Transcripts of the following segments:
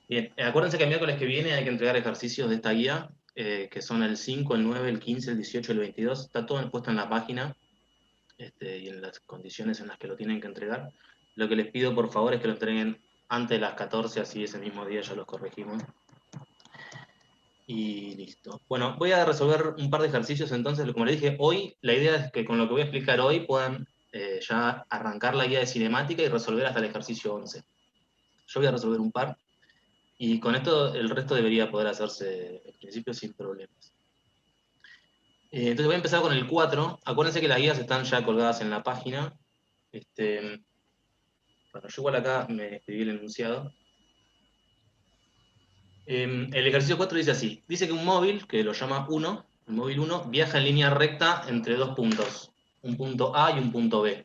Bien, acuérdense que el miércoles que viene hay que entregar ejercicios de esta guía, que son el 5, el 9, el 15, el 18, el 22. Está todo puesto en la página, y en las condiciones en las que lo tienen que entregar. Lo que les pido, por favor, es que lo entreguen antes de las 14, así ese mismo día ya los corregimos. Y listo. Bueno, voy a resolver un par de ejercicios entonces. Como les dije, hoy la idea es que con lo que voy a explicar hoy puedan ya arrancar la guía de cinemática y resolver hasta el ejercicio 11. Yo voy a resolver un par y con esto el resto debería poder hacerse en principio sin problemas. Entonces voy a empezar con el 4. Acuérdense que las guías están ya colgadas en la página. Este, bueno, yo igual acá me escribí el enunciado. El ejercicio 4 dice así. Dice que un móvil, que lo llama 1, el móvil 1, viaja en línea recta entre dos puntos, un punto A y un punto B.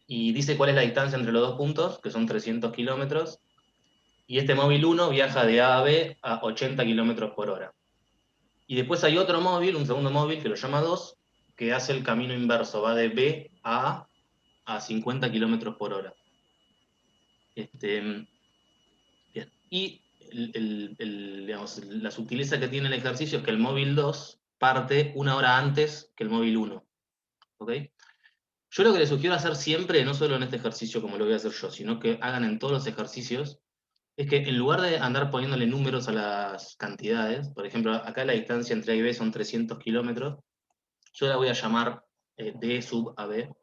Y dice cuál es la distancia entre los dos puntos, que son 300 kilómetros. Y este móvil 1 viaja de A a B a 80 kilómetros por hora. Y después hay otro móvil, un segundo móvil, que lo llama 2, que hace el camino inverso, va de B a A 50 kilómetros por hora. Este, bien. Y digamos, la sutileza que tiene el ejercicio es que el móvil 2 parte una hora antes que el móvil 1. ¿Ok? Yo lo que les sugiero hacer siempre, no solo en este ejercicio como lo voy a hacer yo, sino que hagan en todos los ejercicios, es que en lugar de andar poniéndole números a las cantidades, por ejemplo, acá la distancia entre A y B son 300 kilómetros, yo la voy a llamar D sub AB.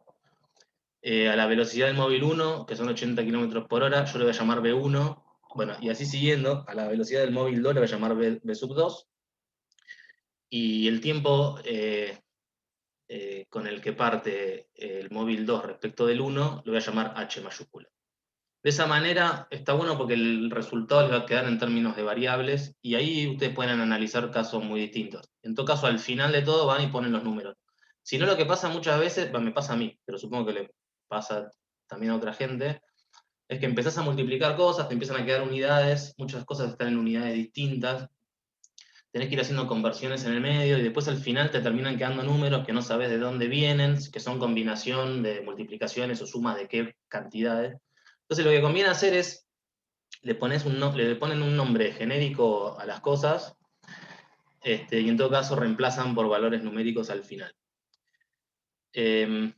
A la velocidad del móvil 1, que son 80 kilómetros por hora, yo le voy a llamar B1. Bueno, y así siguiendo, a la velocidad del móvil 2 le voy a llamar B sub 2. Y el tiempo con el que parte el móvil 2 respecto del 1 lo voy a llamar H mayúscula. De esa manera está bueno porque el resultado les va a quedar en términos de variables y ahí ustedes pueden analizar casos muy distintos. En todo caso, al final de todo van y ponen los números. Si no, lo que pasa muchas veces, me pasa a mí, pero supongo que le pasa también a otra gente, es que empezás a multiplicar cosas, te empiezan a quedar unidades, muchas cosas están en unidades distintas, tenés que ir haciendo conversiones en el medio y después al final te terminan quedando números que no sabes de dónde vienen, que son combinación de multiplicaciones o sumas de qué cantidades. Entonces lo que conviene hacer es, le ponen un nombre genérico a las cosas, y en todo caso reemplazan por valores numéricos al final. Bien.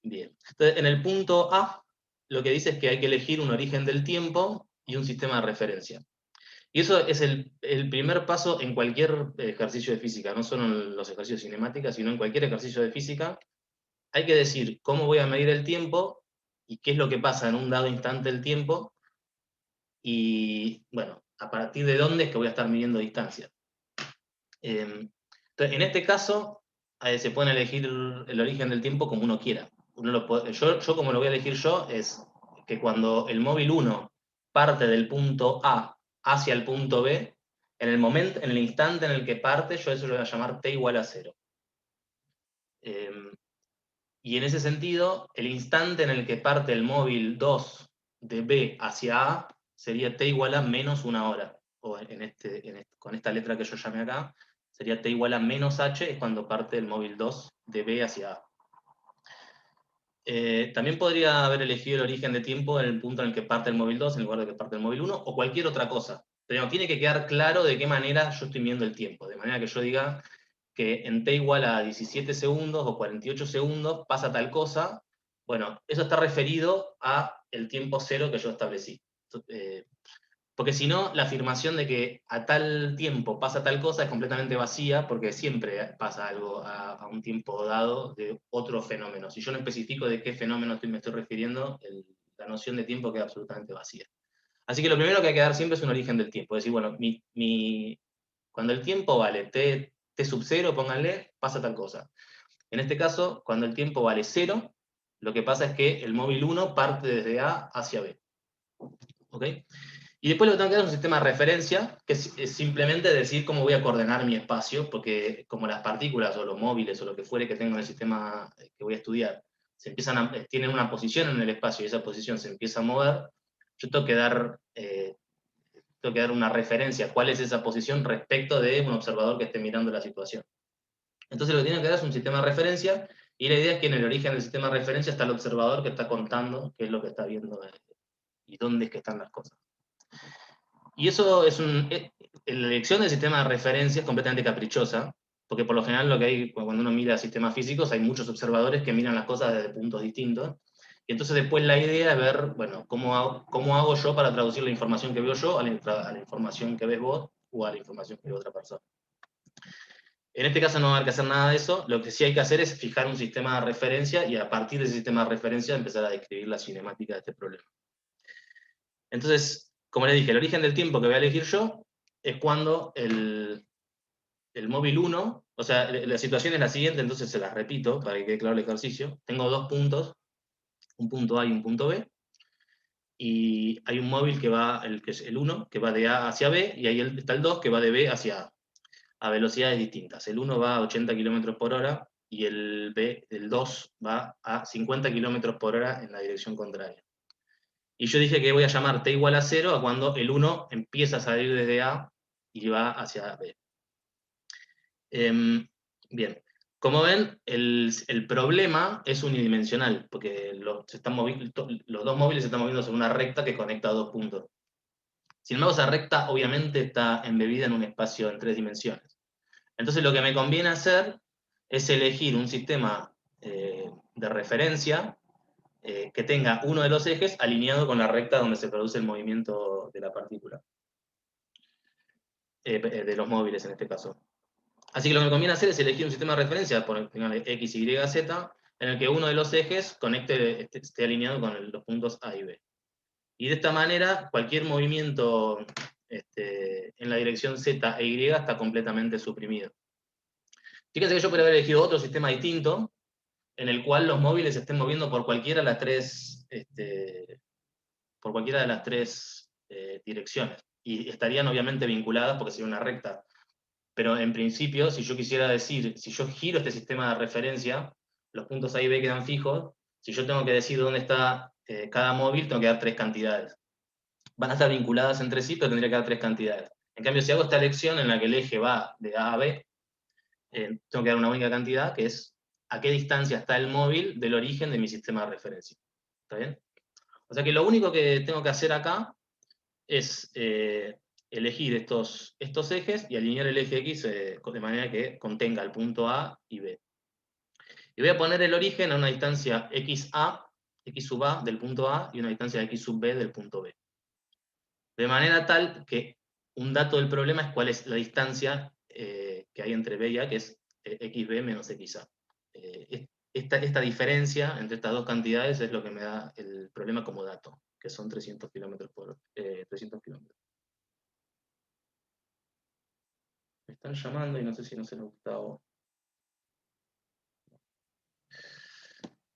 Entonces, en el punto A, lo que dice es que hay que elegir un origen del tiempo y un sistema de referencia. Y eso es el primer paso en cualquier ejercicio de física, no solo en los ejercicios de cinemática, sino en cualquier ejercicio de física. Hay que decir cómo voy a medir el tiempo y qué es lo que pasa en un dado instante del tiempo y, bueno, a partir de dónde es que voy a estar midiendo distancia. Entonces, en este caso, se pueden elegir el origen del tiempo como uno quiera. Yo como lo voy a elegir yo es que cuando el móvil 1 parte del punto A hacia el punto B, en el instante en el que parte, yo eso lo voy a llamar t igual a 0. Y en ese sentido, el instante en el que parte el móvil 2 de B hacia A sería t igual a menos una hora. O con esta letra que yo llamé acá, sería t igual a menos h, es cuando parte el móvil 2 de B hacia A. También podría haber elegido el origen de tiempo en el punto en el que parte el móvil 2 en lugar de que parte el móvil 1, o cualquier otra cosa. Pero tiene que quedar claro de qué manera yo estoy midiendo el tiempo. De manera que yo diga que en t igual a 17 segundos o 48 segundos pasa tal cosa. Bueno, eso está referido a el tiempo cero que yo establecí. Eh, Porque si no, la afirmación de que a tal tiempo pasa tal cosa es completamente vacía, porque siempre pasa algo a un tiempo dado de otro fenómeno. Si yo no especifico de qué fenómeno me estoy refiriendo, la noción de tiempo queda absolutamente vacía. Así que lo primero que hay que dar siempre es un origen del tiempo. Es decir, bueno, cuando el tiempo vale t sub 0, pónganle, pasa tal cosa. En este caso, cuando el tiempo vale 0, lo que pasa es que el móvil 1 parte desde A hacia B. ¿Ok? Y después lo que tengo que dar es un sistema de referencia, que es simplemente decir cómo voy a coordinar mi espacio, porque como las partículas o los móviles o lo que fuere que tengo en el sistema que voy a estudiar, tienen una posición en el espacio y esa posición se empieza a mover, yo tengo que dar una referencia, cuál es esa posición respecto de un observador que esté mirando la situación. Entonces lo que tiene que dar es un sistema de referencia, y la idea es que en el origen del sistema de referencia está el observador que está contando qué es lo que está viendo y dónde es que están las cosas. Y eso es la elección del sistema de referencia es completamente caprichosa, porque por lo general lo que hay, cuando uno mira sistemas físicos, hay muchos observadores que miran las cosas desde puntos distintos, y entonces después la idea es ver, bueno, cómo hago yo para traducir la información que veo yo a la información que ves vos, o a la información que ve otra persona. En este caso no va a haber que hacer nada de eso, lo que sí hay que hacer es fijar un sistema de referencia, y a partir de ese sistema de referencia empezar a describir la cinemática de este problema. Entonces, como les dije, el origen del tiempo que voy a elegir yo es cuando el móvil 1, o sea, la situación es la siguiente, entonces se las repito para que quede claro el ejercicio. Tengo dos puntos, un punto A y un punto B, y hay un móvil que es el 1, que va de A hacia B, y ahí está el 2, que va de B hacia A velocidades distintas. El 1 va a 80 km por hora, y el 2 va a 50 km por hora en la dirección contraria. Y yo dije que voy a llamar t igual a 0 a cuando el 1 empieza a salir desde A y va hacia B. Bien, como ven, el problema es unidimensional, porque los dos móviles se están moviendo sobre una recta que conecta dos puntos. Sin embargo, esa recta obviamente está embebida en un espacio en 3 dimensiones. Entonces lo que me conviene hacer es elegir un sistema de referencia que tenga uno de los ejes alineado con la recta donde se produce el movimiento de la partícula. De los móviles en este caso. Así que lo que me conviene hacer es elegir un sistema de referencia, ponerle X, Y, Z, en el que uno de los ejes esté alineado con los puntos A y B. Y de esta manera, cualquier movimiento en la dirección Z e Y está completamente suprimido. Fíjense que yo podría haber elegido otro sistema distinto, en el cual los móviles se estén moviendo por cualquiera de las tres direcciones. Y estarían obviamente vinculadas porque sería una recta. Pero en principio, si yo quisiera decir, si yo giro este sistema de referencia, los puntos A y B quedan fijos. Si yo tengo que decir dónde está cada móvil, tengo que dar 3 cantidades. Van a estar vinculadas entre sí, pero tendría que dar 3 cantidades. En cambio, si hago esta elección en la que el eje va de A a B, tengo que dar una única cantidad, que es a qué distancia está el móvil del origen de mi sistema de referencia. ¿Está bien? O sea que lo único que tengo que hacer acá es elegir estos ejes y alinear el eje X de manera que contenga el punto A y B. Y voy a poner el origen a una distancia XA, X sub A del punto A, y una distancia X sub B del punto B. De manera tal que un dato del problema es cuál es la distancia que hay entre B y A, que es XB menos XA. Esta diferencia entre estas dos cantidades es lo que me da el problema como dato, que son 300 km por hora. 300 km. Me están llamando y no sé si no se nos Gustavo.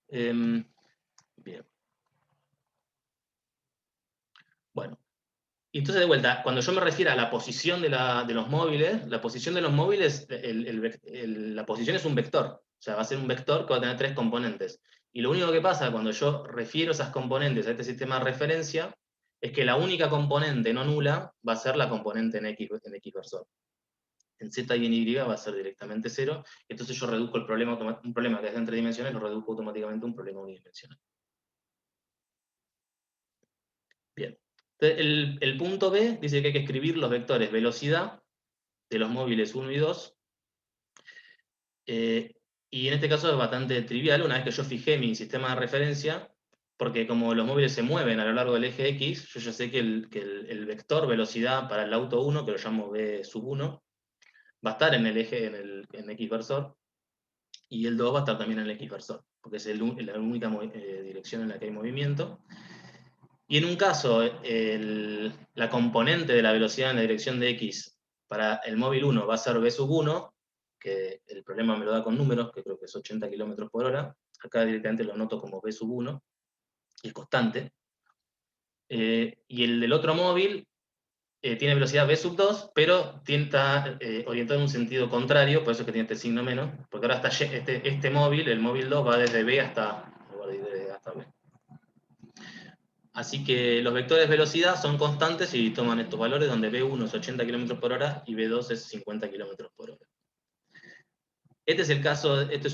Bien. Bueno. Y entonces, de vuelta, cuando yo me refiero a la posición de los móviles, la posición de los móviles, la posición es un vector. O sea, va a ser un vector que va a tener 3 componentes. Y lo único que pasa cuando yo refiero esas componentes a este sistema de referencia es que la única componente no nula va a ser la componente en X versor. En Z y en Y va a ser directamente 0, entonces yo reduzco un problema que es de 3 dimensiones, lo reduzco automáticamente a un problema unidimensional. Bien. Entonces, el punto B dice que hay que escribir los vectores velocidad de los móviles 1 y 2, y en este caso es bastante trivial, una vez que yo fijé mi sistema de referencia, porque como los móviles se mueven a lo largo del eje X, yo ya sé que el vector velocidad para el auto 1, que lo llamo B sub 1, va a estar en el eje, en X versor, y el 2 va a estar también en el X versor, porque es la única dirección en la que hay movimiento. Y en un caso, la componente de la velocidad en la dirección de X para el móvil 1 va a ser B sub 1, que el problema me lo da con números, que creo que es 80 km por hora. Acá directamente lo anoto como B sub 1, y es constante. Y el del otro móvil tiene velocidad B sub 2, pero está orientado en un sentido contrario, por eso es que tiene este signo menos, porque ahora está este móvil, el móvil 2, va desde B hasta B. Así que los vectores de velocidad son constantes y toman estos valores, donde B1 es 80 km por hora y B2 es 50 km por hora. Este es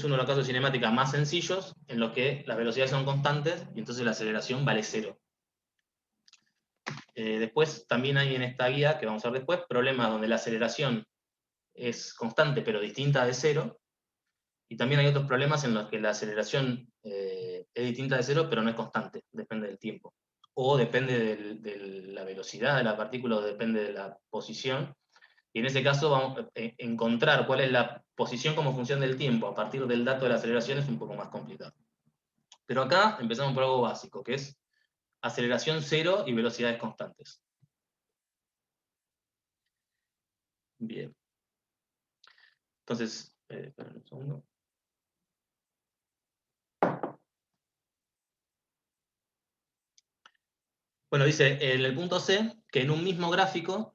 uno de los casos de cinemática más sencillos, en los que las velocidades son constantes y entonces la aceleración vale 0. después también hay en esta guía, que vamos a ver después, problemas donde la aceleración es constante pero distinta de cero, y también hay otros problemas en los que la aceleración es distinta de cero pero no es constante, depende del tiempo. O depende de la velocidad de la partícula, o depende de la posición. Y en ese caso, vamos a encontrar cuál es la posición como función del tiempo a partir del dato de la aceleración es un poco más complicado. Pero acá empezamos por algo básico, que es aceleración cero y velocidades constantes. Bien. Entonces, esperen un segundo. Bueno, dice en el punto C que en un mismo gráfico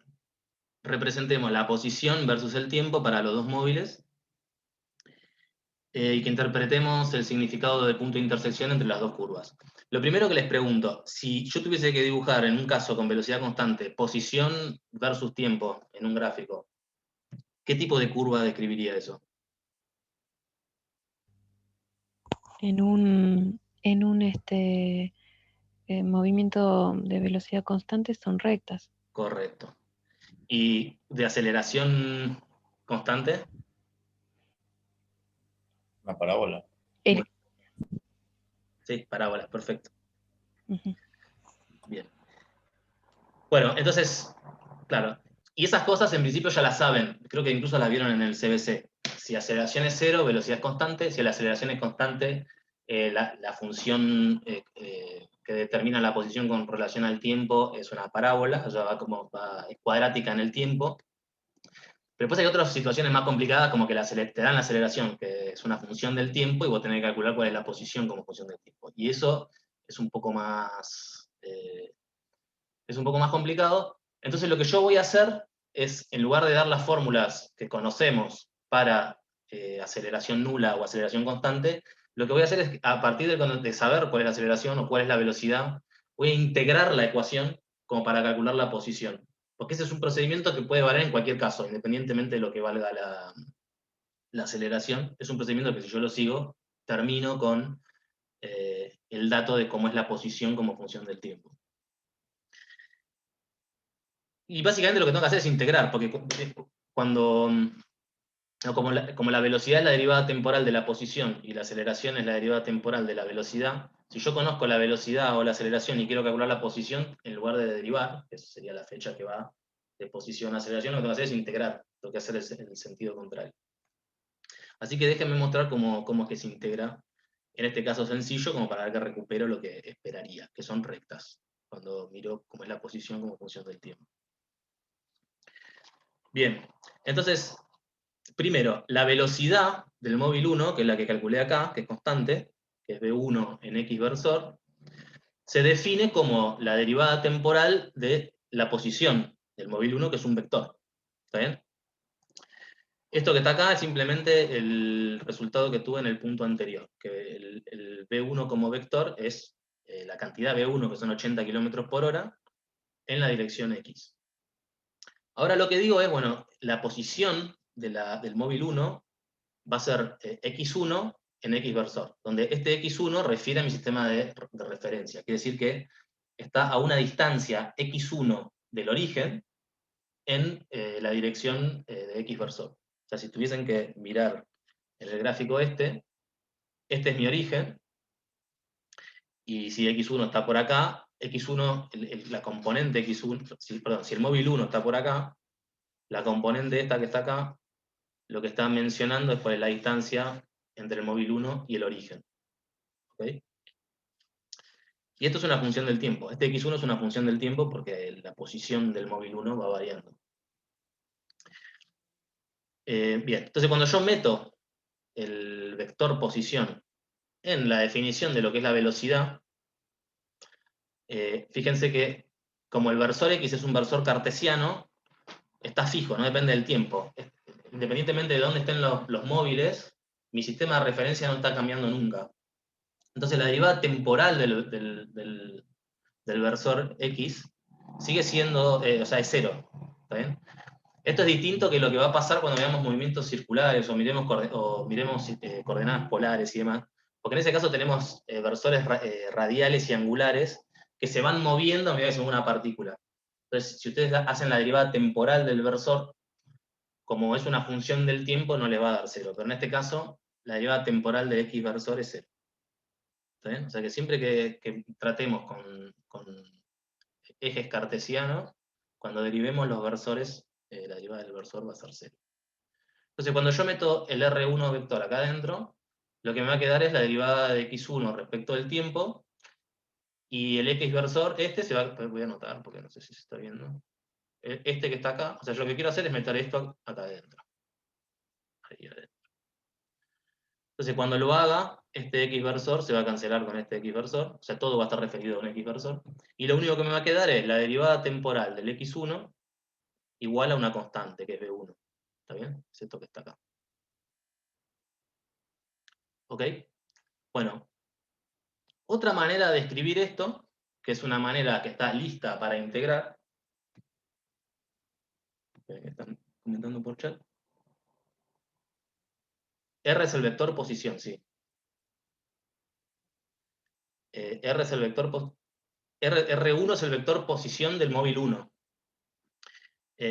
representemos la posición versus el tiempo para los dos móviles, y que interpretemos el significado de punto de intersección entre las dos curvas. Lo primero que les pregunto, si yo tuviese que dibujar en un caso con velocidad constante, posición versus tiempo en un gráfico, ¿qué tipo de curva describiría eso? En un movimiento de velocidad constante son rectas. Correcto. ¿Y de aceleración constante? Una parábola. El, Sí, parábolas, perfecto. Ujú. Bien. Bueno, entonces, claro. Y esas cosas en principio ya las saben. Creo que incluso las vieron en el CBC. Si aceleración es cero, velocidad es constante. Si la aceleración es constante, la función que determina la posición con relación al tiempo es una parábola, o sea, es cuadrática en el tiempo. Pero después hay otras situaciones más complicadas, como que te dan la aceleración, que es una función del tiempo, y vos tenés que calcular cuál es la posición como función del tiempo. Y eso es un poco más complicado. Entonces lo que yo voy a hacer es, en lugar de dar las fórmulas que conocemos para aceleración nula o aceleración constante, lo que voy a hacer es, a partir de saber cuál es la aceleración o cuál es la velocidad, voy a integrar la ecuación como para calcular la posición. Porque ese es un procedimiento que puede valer en cualquier caso, independientemente de lo que valga la aceleración. Es un procedimiento que, si yo lo sigo, termino con el dato de cómo es la posición como función del tiempo. Y básicamente lo que tengo que hacer es integrar, porque cuando, como la velocidad es la derivada temporal de la posición y la aceleración es la derivada temporal de la velocidad, si yo conozco la velocidad o la aceleración y quiero calcular la posición, en lugar de derivar, que sería la fecha que va de posición a aceleración, lo que tengo que hacer es integrar, tengo que hacer el sentido contrario. Así que déjenme mostrar cómo es que se integra, en este caso sencillo, como para ver que recupero lo que esperaría, que son rectas, cuando miro cómo es la posición como función del tiempo. Bien, entonces, primero, la velocidad del móvil 1, que es la que calculé acá, que es constante, que es v1 en x versor, se define como la derivada temporal de la posición del móvil 1, que es un vector. ¿Está bien? Esto que está acá es simplemente el resultado que tuve en el punto anterior, que el v1 como vector es la cantidad v1, que son 80 km por hora, en la dirección x. Ahora lo que digo es, bueno, la posición del móvil 1 va a ser x1 en x versor, donde este x1 refiere a mi sistema de referencia. Quiere decir que está a una distancia x1 del origen en la dirección de x versor. O sea, si tuviesen que mirar en el gráfico este es mi origen, y si x1 está por acá, x1, la componente x1, si el móvil 1 está por acá, la componente esta que está acá, lo que está mencionando es cuál es la distancia entre el móvil 1 y el origen. ¿Okay? Y esto es una función del tiempo. Este x1 es una función del tiempo porque la posición del móvil 1 va variando. Bien, entonces cuando yo meto el vector posición en la definición de lo que es la velocidad, fíjense que como el versor x es un versor cartesiano, está fijo, no depende del tiempo. Independientemente de dónde estén los móviles, mi sistema de referencia no está cambiando nunca. Entonces la derivada temporal del versor x sigue siendo, o sea, es cero. ¿Está bien? Esto es distinto que lo que va a pasar cuando veamos movimientos circulares o miremos coordenadas polares y demás, porque en ese caso tenemos versores radiales y angulares que se van moviendo a medida que se mueve una partícula. Entonces, si ustedes hacen la derivada temporal del versor, como es una función del tiempo, no le va a dar 0. Pero en este caso, la derivada temporal de x versor es 0. ¿Está bien? O sea que siempre que tratemos con ejes cartesianos, cuando derivemos los versores, la derivada del versor va a ser 0. Entonces, cuando yo meto el R1 vector acá adentro, lo que me va a quedar es la derivada de x1 respecto del tiempo, y el x versor, se va, voy a anotar porque no sé si se está viendo, este que está acá, o sea, yo lo que quiero hacer es meter esto acá adentro. Ahí adentro. Entonces, cuando lo haga, este x versor se va a cancelar con este x versor, o sea, todo va a estar referido a un x versor, y lo único que me va a quedar es la derivada temporal del x1 igual a una constante, que es b1. ¿Está bien? Es esto que está acá. ¿Ok? Bueno, otra manera de escribir esto, que es una manera que está lista para integrar, que están comentando por chat, R es el vector posición, sí. R es el vector R1 es el vector posición del móvil 1.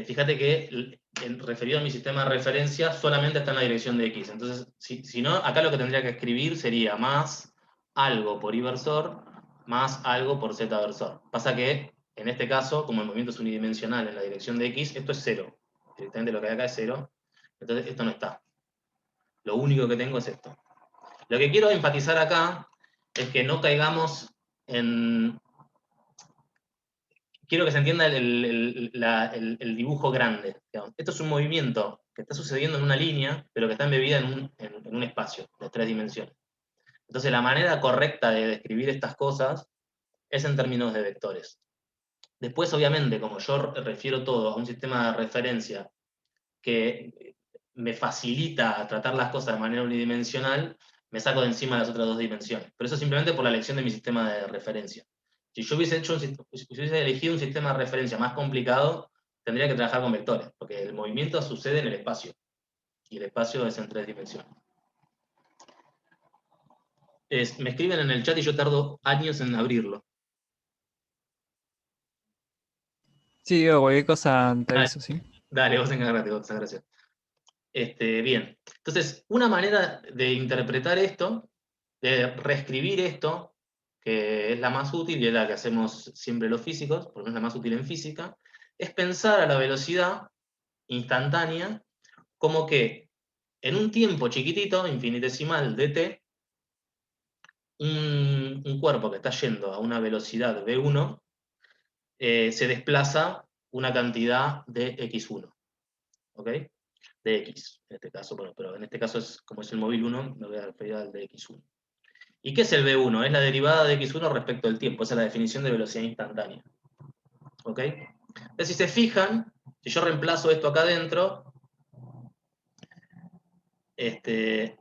Fíjate que referido a mi sistema de referencia solamente está en la dirección de X. Entonces, si no, acá lo que tendría que escribir sería más algo por Y versor más algo por Z versor. Pasa que, en este caso, como el movimiento es unidimensional en la dirección de X, esto es 0. Directamente lo que hay acá es 0. Entonces, esto no está. Lo único que tengo es esto. Lo que quiero enfatizar acá es que no caigamos en... Quiero que se entienda el dibujo grande. Digamos. Esto es un movimiento que está sucediendo en una línea, pero que está embebida en un espacio de 3 dimensiones. Entonces, la manera correcta de describir estas cosas es en términos de vectores. Después, obviamente, como yo refiero todo a un sistema de referencia que me facilita tratar las cosas de manera unidimensional, me saco de encima las otras 2 dimensiones. Pero eso simplemente por la elección de mi sistema de referencia. Si yo hubiese elegido un sistema de referencia más complicado, tendría que trabajar con vectores, porque el movimiento sucede en el espacio, y el espacio es en 3 dimensiones. Me escriben en el chat y yo tardo años en abrirlo. Sí, digo, cualquier cosa te Dale, aviso, ¿sí? dale, vos encárgate, gracias. Bien, entonces, una manera de interpretar esto, de reescribir esto, que es la más útil y es la que hacemos siempre los físicos, por lo menos la más útil en física, es pensar a la velocidad instantánea como que en un tiempo chiquitito, infinitesimal de t, un cuerpo que está yendo a una velocidad v1 se desplaza una cantidad de x1. ¿Ok? De x, en este caso, bueno, pero en este caso, como es el móvil 1, me voy a referir al de x1. ¿Y qué es el v1? Es la derivada de x1 respecto al tiempo, esa es la definición de velocidad instantánea. ¿Ok? Entonces, si se fijan, si yo reemplazo esto acá adentro, esta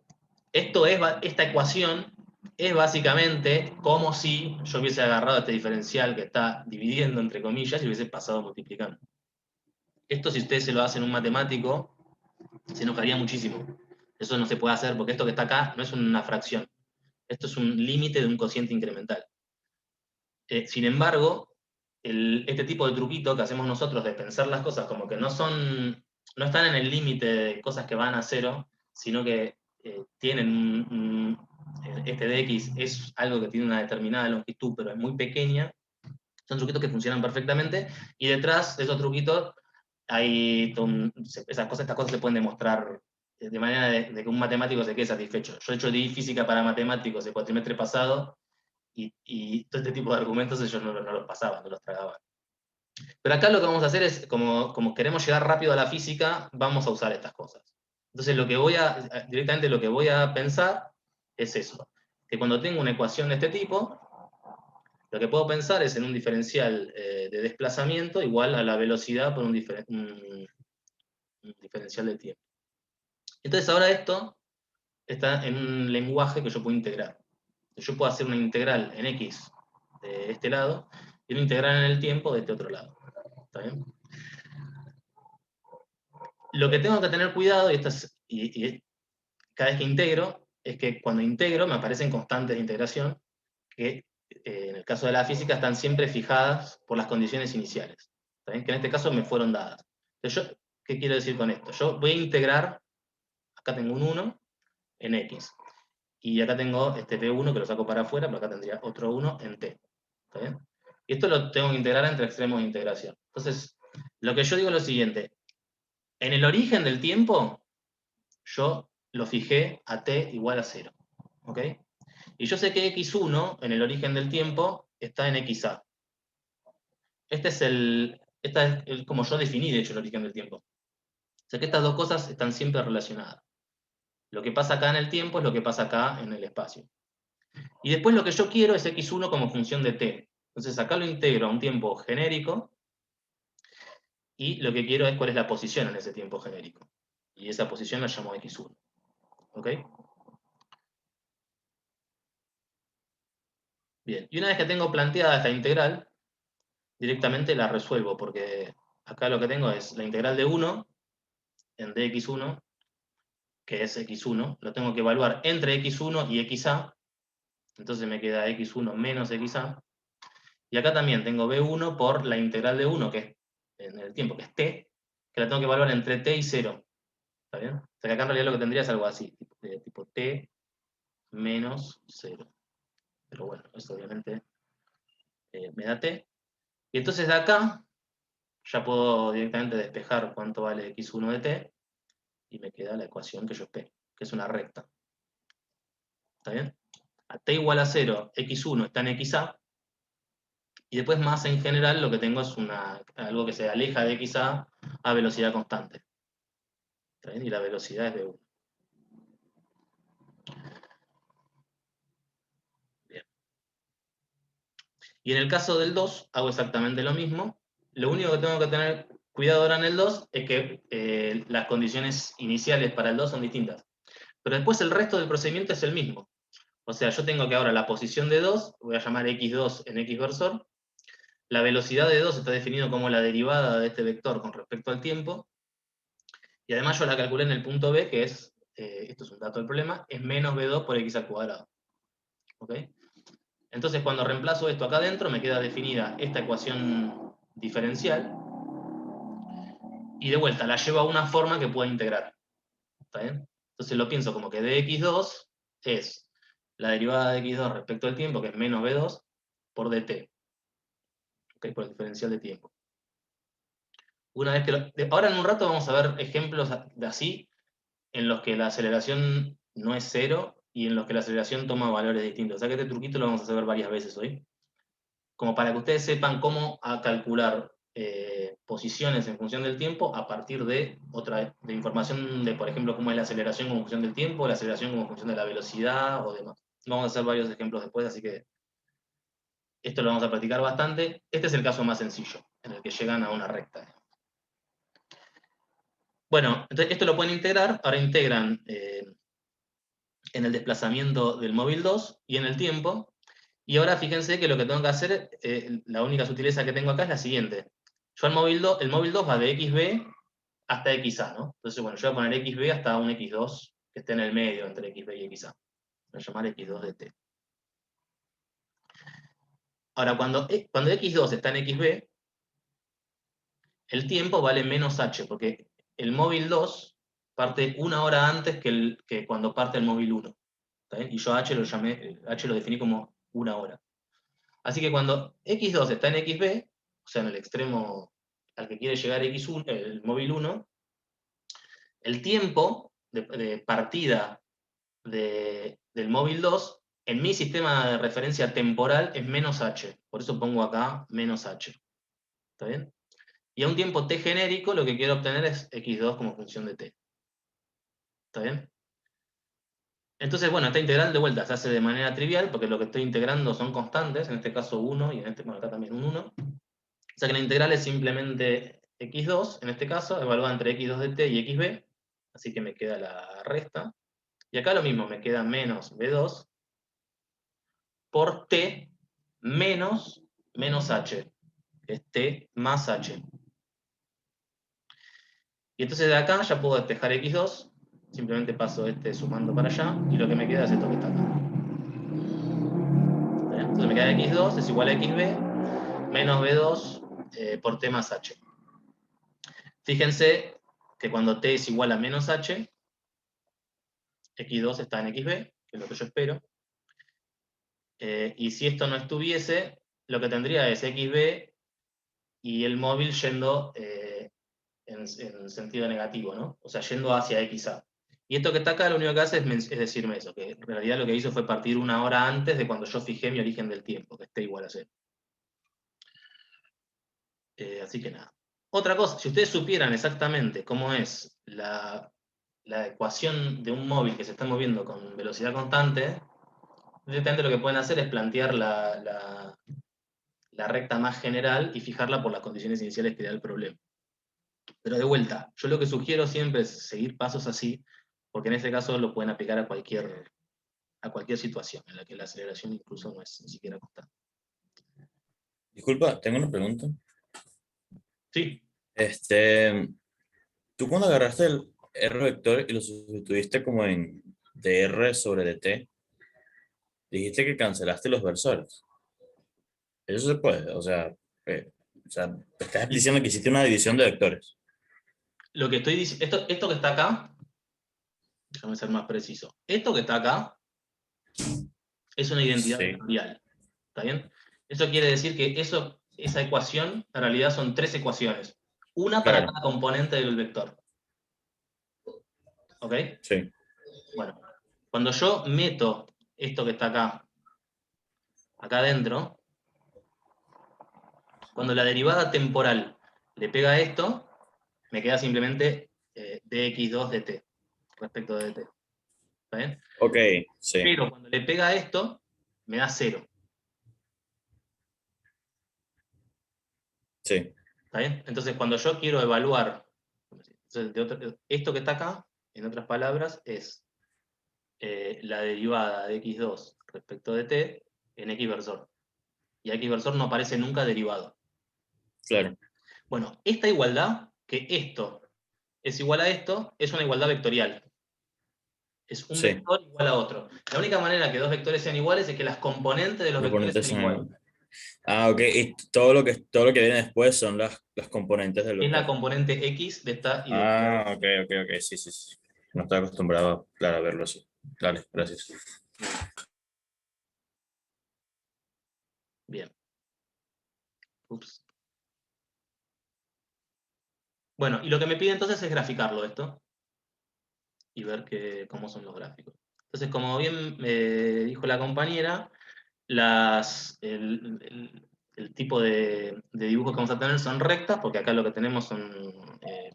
ecuación es básicamente como si yo hubiese agarrado este diferencial que está dividiendo, entre comillas, y hubiese pasado multiplicando. Esto, si ustedes se lo hacen a un matemático, se enojaría muchísimo. Eso no se puede hacer porque esto que está acá no es una fracción. Esto es un límite de un cociente incremental. Sin embargo, este tipo de truquito que hacemos nosotros de pensar las cosas como que no están en el límite de cosas que van a cero, sino que tienen este dx es algo que tiene una determinada longitud, pero es muy pequeña. Son truquitos que funcionan perfectamente, y detrás de esos truquitos estas cosas se pueden demostrar de manera de que un matemático se quede satisfecho. Yo he hecho física para matemáticos el cuatrimestre pasado, y todo este tipo de argumentos ellos no los pasaban, no los tragaban. Pero acá lo que vamos a hacer es, como queremos llegar rápido a la física, vamos a usar estas cosas. Entonces directamente lo que voy a pensar es eso, que cuando tengo una ecuación de este tipo, lo que puedo pensar es en un diferencial de desplazamiento igual a la velocidad por un diferencial de tiempo. Entonces ahora esto está en un lenguaje que yo puedo integrar. Yo puedo hacer una integral en x de este lado y una integral en el tiempo de este otro lado. ¿Está bien? Lo que tengo que tener cuidado, y cada vez que integro, es que cuando integro me aparecen constantes de integración que en el caso de la física están siempre fijadas por las condiciones iniciales. ¿Está bien? Que en este caso me fueron dadas. Entonces, ¿qué quiero decir con esto? Yo voy a integrar, acá tengo un 1 en x. Y acá tengo este b1 que lo saco para afuera, pero acá tendría otro 1 en t. ¿Está bien? Y esto lo tengo que integrar entre extremos de integración. Entonces, lo que yo digo es lo siguiente. En el origen del tiempo, yo lo fijé a t igual a 0. ¿Ok? Y yo sé que x1 en el origen del tiempo está en xa. Esta es como yo definí, de hecho, el origen del tiempo. O sea que estas dos cosas están siempre relacionadas. Lo que pasa acá en el tiempo es lo que pasa acá en el espacio. Y después lo que yo quiero es x1 como función de t. Entonces acá lo integro a un tiempo genérico y lo que quiero es cuál es la posición en ese tiempo genérico. Y esa posición la llamo x1. ¿Ok? Bien, y una vez que tengo planteada esta integral, directamente la resuelvo, porque acá lo que tengo es la integral de 1 en dx1, que es x1, lo tengo que evaluar entre x1 y xa, entonces me queda x1 menos xa, y acá también tengo b1 por la integral de 1, que es en el tiempo, que es t, que la tengo que evaluar entre t y 0, ¿está bien? O sea que acá en realidad lo que tendría es algo así, tipo t menos 0. Pero bueno, esto obviamente me da t. Y entonces de acá ya puedo directamente despejar cuánto vale x1 de t, y me queda la ecuación que yo espero, que es una recta. ¿Está bien? A t igual a 0, x1 está en xa, y después más en general lo que tengo es algo que se aleja de xa a velocidad constante. ¿Está bien? Y la velocidad es v1. Bien. Y en el caso del 2 hago exactamente lo mismo. Lo único que tengo que tener cuidado ahora en el 2 es que las condiciones iniciales para el 2 son distintas. Pero después el resto del procedimiento es el mismo. O sea, yo tengo que ahora la posición de 2, voy a llamar x2 en x versor. La velocidad de 2 está definido como la derivada de este vector con respecto al tiempo. Y además yo la calculé en el punto B, que es, esto es un dato del problema, es menos b2 por x al cuadrado. ¿Ok? Entonces cuando reemplazo esto acá adentro, me queda definida esta ecuación diferencial. Y de vuelta, la llevo a una forma que pueda integrar. ¿Está bien? Entonces lo pienso como que dx2 es la derivada de x2 respecto al tiempo, que es menos b2, por dt. ¿Ok? Por el diferencial de tiempo. Una vez que ahora en un rato vamos a ver ejemplos de así, en los que la aceleración no es cero y en los que la aceleración toma valores distintos. O sea que este truquito lo vamos a hacer varias veces hoy. Como para que ustedes sepan cómo calcular posiciones en función del tiempo a partir de de información de, por ejemplo, cómo es la aceleración como función del tiempo, la aceleración como función de la velocidad o demás. Vamos a hacer varios ejemplos después, así que esto lo vamos a practicar bastante. Este es el caso más sencillo, en el que llegan a una recta. Bueno, entonces esto lo pueden integrar, ahora integran en el desplazamiento del móvil 2 y en el tiempo, y ahora fíjense que lo que tengo que hacer, la única sutileza que tengo acá es la siguiente. Yo el móvil 2 va de xb hasta xa, ¿no? Entonces, bueno, yo voy a poner xb hasta un x2 que esté en el medio entre xb y xa. Voy a llamar x2 de t. Ahora, cuando x2 está en xb, el tiempo vale menos h, porque el móvil 2 parte una hora antes que cuando parte el móvil 1. ¿Está bien? Y yo h lo definí como una hora. Así que cuando x2 está en xb, o sea, en el extremo al que quiere llegar x1, el móvil 1, el tiempo de partida del móvil 2, en mi sistema de referencia temporal, es menos h. Por eso pongo acá menos h. ¿Está bien? Y a un tiempo t genérico, lo que quiero obtener es x2 como función de t. ¿Está bien? Entonces, bueno, esta integral de vuelta se hace de manera trivial, porque lo que estoy integrando son constantes, en este caso 1, y en este, bueno, acá también un 1. O sea que la integral es simplemente x2, en este caso, evaluada entre x2 de t y xb, así que me queda la resta. Y acá lo mismo, me queda menos b2 por t menos h, que es t más h. Y entonces de acá ya puedo despejar x2, simplemente paso este sumando para allá, y lo que me queda es esto que está acá. Entonces me queda x2 es igual a xb, menos b2 por t más h. Fíjense que cuando t es igual a menos h, x2 está en xb, que es lo que yo espero. Y si esto no estuviese, lo que tendría es xb y el móvil yendo en sentido negativo, ¿no? O sea, yendo hacia xa. Y esto que está acá lo único que hace es decirme eso, que en realidad lo que hizo fue partir una hora antes de cuando yo fijé mi origen del tiempo, que esté igual a 0. Así que nada. Otra cosa, si ustedes supieran exactamente cómo es la ecuación de un móvil que se está moviendo con velocidad constante, directamente lo que pueden hacer es plantear la recta más general y fijarla por las condiciones iniciales que da el problema. Pero de vuelta, yo lo que sugiero siempre es seguir pasos así, porque en este caso lo pueden aplicar a cualquier situación en la que la aceleración incluso no es ni siquiera constante. Disculpa, tengo una pregunta. Sí, Tú cuando agarraste el R vector y lo sustituiste como en dr sobre dt, dijiste que cancelaste los versores. Eso se puede, o sea, te estás diciendo que hiciste una división de vectores. lo que estoy diciendo, esto que está acá, déjame ser más preciso, esto que está acá es una identidad Sí, vectorial, ¿está bien? Eso quiere decir que esa ecuación en realidad son 3 ecuaciones, una para claro, cada componente del vector. ¿Ok? sí, Bueno, cuando yo meto esto que está acá adentro, cuando la derivada temporal le pega a esto, me queda simplemente dx2 dt respecto de dt. ¿Está bien? ok, sí, Pero cuando le pega a esto, me da 0. sí, ¿Está bien? Entonces, cuando yo quiero evaluar, entonces, esto que está acá, en otras palabras, es la derivada de x2 respecto de t en x versor. Y a x versor no aparece nunca derivado. claro, Bueno, esta igualdad, que esto es igual a esto, es una igualdad vectorial. Es un sí. vector igual a otro. La única manera que dos vectores sean iguales es que las componentes de los vectores Componentes sean iguales. son... Ah, ok, y todo lo que viene después son las componentes del Es la vector. componente x de esta y de esta. Ah, ok, ok, ok, sí, sí, sí. No estoy acostumbrado, claro, a verlo así. Dale, gracias. Bien. Ups. Bueno, y lo que me pide entonces es graficarlo esto y ver cómo son los gráficos. Entonces, como bien me dijo la compañera, el tipo de dibujo que vamos a tener son rectas, porque acá lo que tenemos son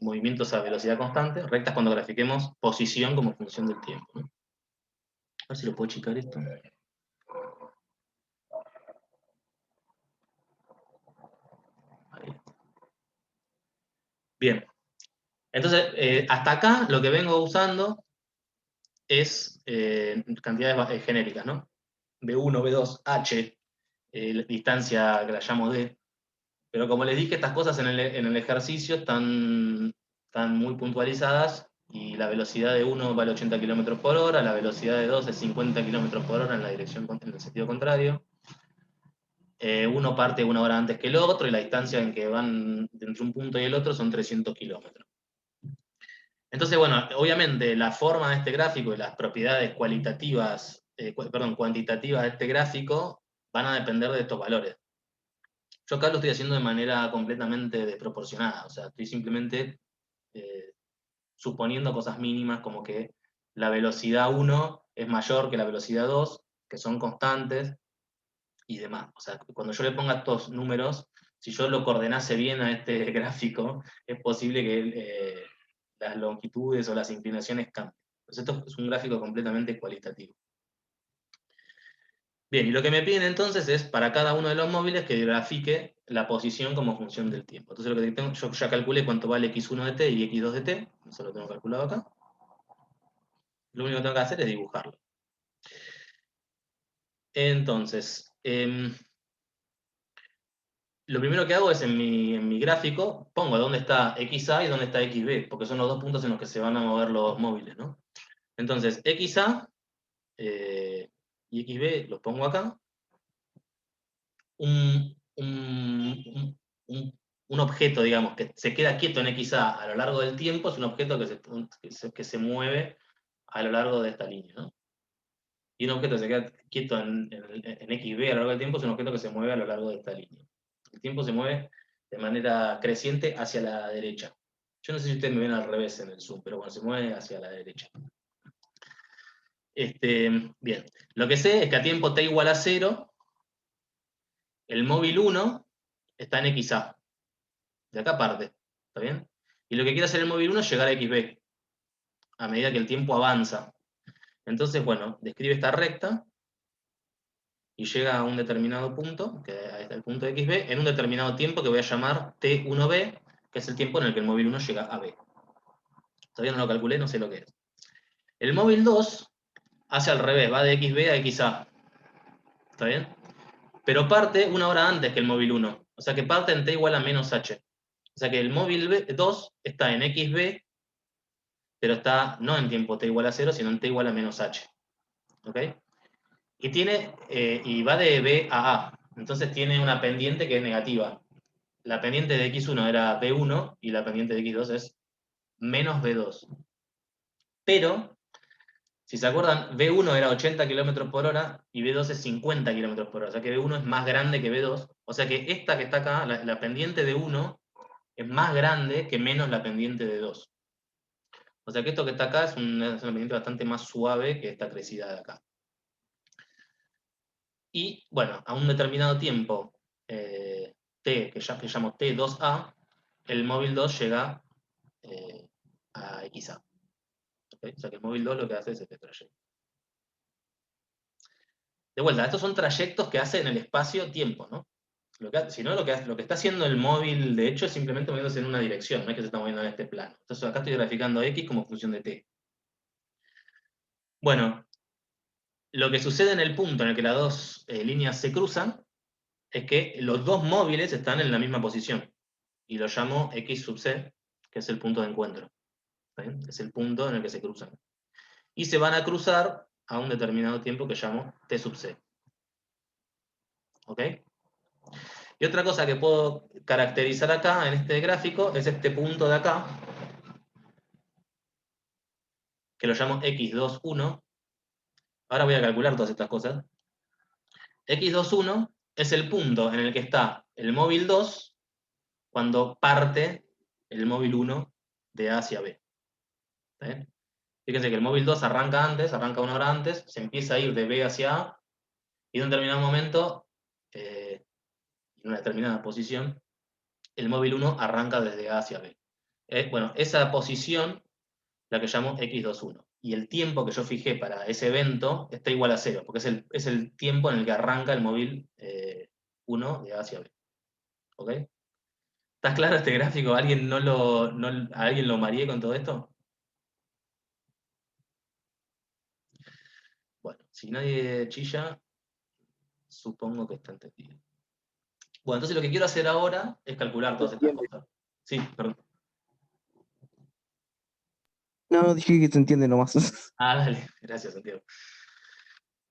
movimientos a velocidad constante, rectas cuando grafiquemos posición como función del tiempo, ¿no? A ver si lo puedo achicar esto. Ahí. Bien. Entonces, hasta acá lo que vengo usando es cantidades genéricas, ¿no? B1, B2, H, distancia que la llamo D. Pero como les dije, estas cosas en el ejercicio están muy puntualizadas y la velocidad de 1 vale 80 km por hora, la velocidad de 2 es 50 km por hora en el sentido contrario. Uno parte una hora antes que el otro y la distancia en que van entre un punto y el otro son 300 kilómetros. Entonces, bueno, obviamente la forma de este gráfico y las propiedades cuantitativas de este gráfico van a depender de estos valores. Yo acá lo estoy haciendo de manera completamente desproporcionada, o sea, estoy simplemente suponiendo cosas mínimas como que la velocidad 1 es mayor que la velocidad 2, que son constantes, y demás. O sea, cuando yo le ponga estos números, si yo lo coordenase bien a este gráfico, es posible que las longitudes o las inclinaciones cambien. Entonces esto es un gráfico completamente cualitativo. Bien, y lo que me piden entonces es para cada uno de los móviles que grafique la posición como función del tiempo. Entonces lo que tengo, yo ya calculé cuánto vale x1 de t y x2 de t, eso lo tengo calculado acá. Lo único que tengo que hacer es dibujarlo. Entonces, lo primero que hago es en mi gráfico, pongo dónde está XA y dónde está XB, porque son los dos puntos en los que se van a mover los móviles, ¿no? Entonces, XA y XB los pongo acá. Un un objeto, digamos, que se queda quieto en XA a lo largo del tiempo, es un objeto que se mueve a lo largo de esta línea, ¿no? Y un objeto que se queda quieto en XB a lo largo del tiempo es un objeto que se mueve a lo largo de esta línea. El tiempo se mueve de manera creciente hacia la derecha. Yo no sé si ustedes me ven al revés en el zoom, pero bueno, se mueve hacia la derecha. Bien, lo que sé es que a tiempo t igual a 0, el móvil 1 está en XA. De acá parte, ¿está bien? Y lo que quiere hacer el móvil 1 es llegar a XB, a medida que el tiempo avanza. Entonces, bueno, describe esta recta, y llega a un determinado punto, que es el punto de XB, en un determinado tiempo que voy a llamar T1B, que es el tiempo en el que el móvil 1 llega a B. Todavía no lo calculé, no sé lo que es. El móvil 2 hace al revés, va de XB a XA. ¿Está bien? Pero parte una hora antes que el móvil 1. O sea que parte en T igual a menos H. O sea que el móvil 2 está en XB, pero está no en tiempo T igual a 0, sino en T igual a menos H. ¿Ok? Y va de B a A. Entonces tiene una pendiente que es negativa. La pendiente de X1 era B1 y la pendiente de X2 es menos B2. Pero, si se acuerdan, B1 era 80 km por hora y B2 es 50 km por hora. O sea que B1 es más grande que B2. O sea que esta que está acá, la pendiente de 1, es más grande que menos la pendiente de 2. O sea que esto que está acá es una pendiente bastante más suave que esta crecida de acá. Y, bueno, a un determinado tiempo, T, que llamo T2A, el móvil 2 llega a XA. ¿Okay? O sea que el móvil 2 lo que hace es este trayecto. De vuelta, estos son trayectos que hace en el espacio-tiempo, ¿no? Si no, lo que está haciendo el móvil, de hecho, es simplemente moviéndose en una dirección, no es que se está moviendo en este plano. Entonces acá estoy graficando X como función de T. Bueno, lo que sucede en el punto en el que las dos líneas se cruzan es que los dos móviles están en la misma posición. Y lo llamo X sub C, que es el punto de encuentro. ¿Bien? Es el punto en el que se cruzan. Y se van a cruzar a un determinado tiempo que llamo T sub C. ¿Ok? Y otra cosa que puedo caracterizar acá en este gráfico es este punto de acá, que lo llamo X21. Ahora voy a calcular todas estas cosas. X21 es el punto en el que está el móvil 2 cuando parte el móvil 1 de A hacia B. ¿Sí? Fíjense que el móvil 2 arranca antes, arranca una hora antes, se empieza a ir de B hacia A, y en un determinado momento, en una determinada posición, el móvil 1 arranca desde A hacia B. Bueno, esa posición la que llamo X21. Y el tiempo que yo fijé para ese evento está igual a 0, porque es el tiempo en el que arranca el móvil 1 de A hacia B. ¿Ok? ¿Está claro este gráfico? ¿Alguien ¿alguien lo mareé con todo esto? Bueno, si nadie chilla, supongo que está entendido. Bueno, entonces lo que quiero hacer ahora es calcular todas estas cosas. Sí, perdón. No, dije que se entiende nomás. Ah, dale, gracias, Santiago.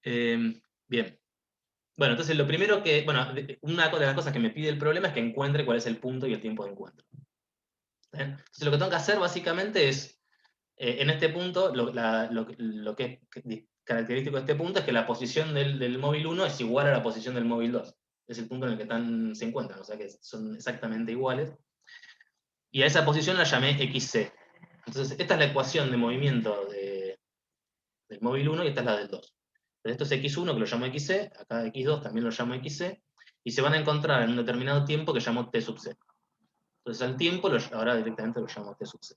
Bien. Bueno, entonces lo primero una de las cosas que me pide el problema es que encuentre cuál es el punto y el tiempo de encuentro. ¿Bien? Entonces lo que tengo que hacer básicamente es, en este punto, lo que es característico de este punto es que la posición del móvil 1 es igual a la posición del móvil 2. Es el punto en el que se encuentran, o sea que son exactamente iguales. Y a esa posición la llamé XC. Entonces, esta es la ecuación de movimiento del móvil 1 y esta es la del 2. Entonces, esto es X1, que lo llamo XC, acá X2 también lo llamo XC, y se van a encontrar en un determinado tiempo que llamo T sub C. Entonces, al tiempo, ahora directamente lo llamo T sub C.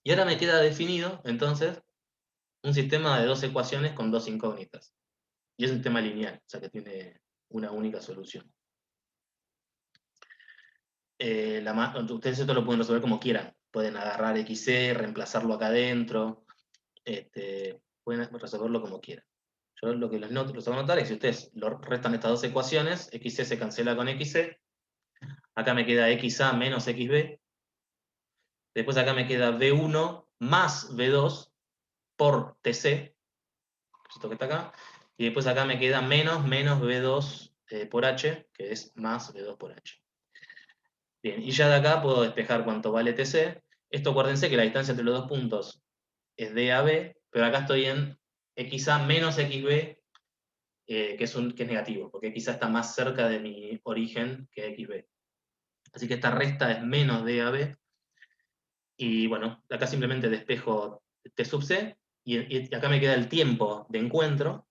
Y ahora me queda definido, entonces, un sistema de dos ecuaciones con dos incógnitas. Y es un sistema lineal, o sea que tiene una única solución. Ustedes esto lo pueden resolver como quieran. Pueden agarrar XC, reemplazarlo acá adentro, pueden resolverlo como quieran. Yo lo que les hago notar es que si ustedes lo restan estas dos ecuaciones, XC se cancela con XC, acá me queda XA menos XB, después acá me queda B1 más B2 por TC, esto que está acá, y después acá me queda menos B2 por H, que es más B2 por H. Bien, y ya de acá puedo despejar cuánto vale TC. Esto acuérdense que la distancia entre los dos puntos es de a b, pero acá estoy en XA menos XB, que es negativo, porque XA está más cerca de mi origen que XB. Así que esta resta es menos de AB, y bueno, acá simplemente despejo T sub C, y acá me queda el tiempo de encuentro,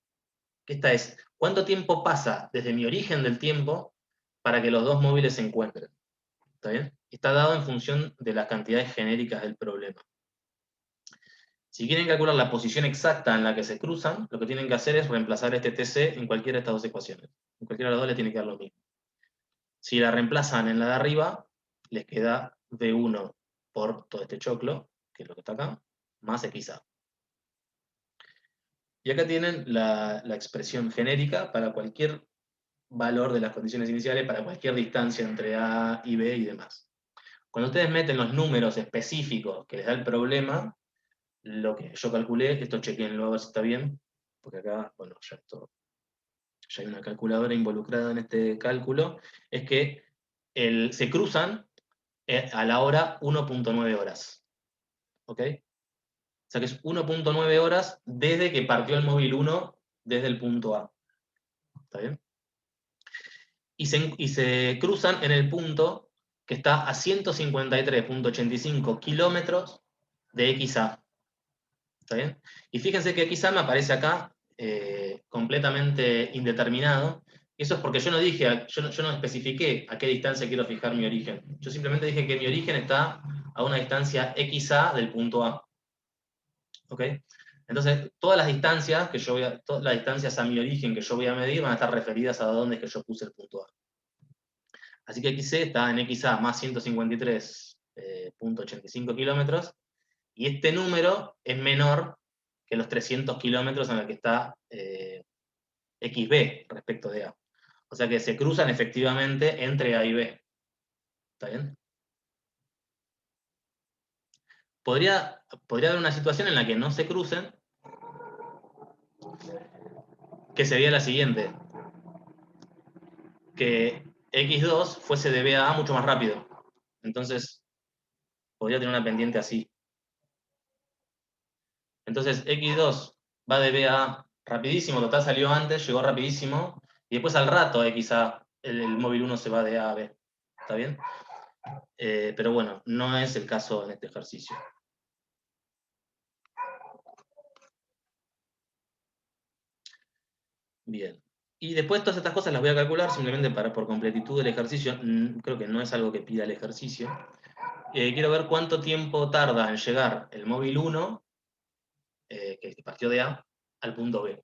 que esta es, ¿cuánto tiempo pasa desde mi origen del tiempo para que los dos móviles se encuentren? ¿Está bien? Está dado en función de las cantidades genéricas del problema. Si quieren calcular la posición exacta en la que se cruzan, lo que tienen que hacer es reemplazar este TC en cualquiera de estas dos ecuaciones. En cualquiera de las dos les tiene que dar lo mismo. Si la reemplazan en la de arriba, les queda V1 por todo este choclo, que es lo que está acá, más XA. Y acá tienen la expresión genérica para cualquier valor de las condiciones iniciales, para cualquier distancia entre A y B y demás. Cuando ustedes meten los números específicos que les da el problema, lo que yo calculé, esto chequenlo a ver si está bien, porque acá, bueno, ya hay una calculadora involucrada en este cálculo, es que se cruzan a la hora 1.9 horas. ¿Ok? O sea que es 1.9 horas desde que partió el móvil 1 desde el punto A. ¿Está bien? Y se cruzan en el punto que está a 153.85 kilómetros de XA. ¿Está bien? Y fíjense que XA me aparece acá completamente indeterminado. Y eso es porque yo no dije, yo no especifiqué a qué distancia quiero fijar mi origen. Yo simplemente dije que mi origen está a una distancia XA del punto A. ¿Ok? Entonces, todas las distancias todas las distancias a mi origen que yo voy a medir van a estar referidas a dónde es que yo puse el punto A. Así que XC está en XA más 153.85 kilómetros, y este número es menor que los 300 kilómetros en el que está XB respecto de A. O sea que se cruzan efectivamente entre A y B. ¿Está bien? Podría haber una situación en la que no se crucen, que sería la siguiente: que X2 fuese de B a A mucho más rápido. Entonces, podría tener una pendiente así. Entonces, X2 va de B a A rapidísimo, total salió antes, llegó rapidísimo, y después al rato XA, el móvil 1 se va de A a B. ¿Está bien? Pero bueno, no es el caso en este ejercicio. Bien. Y después todas estas cosas las voy a calcular simplemente por completitud del ejercicio. Creo que no es algo que pida el ejercicio. Quiero ver cuánto tiempo tarda en llegar el móvil 1, que partió de A, al punto B.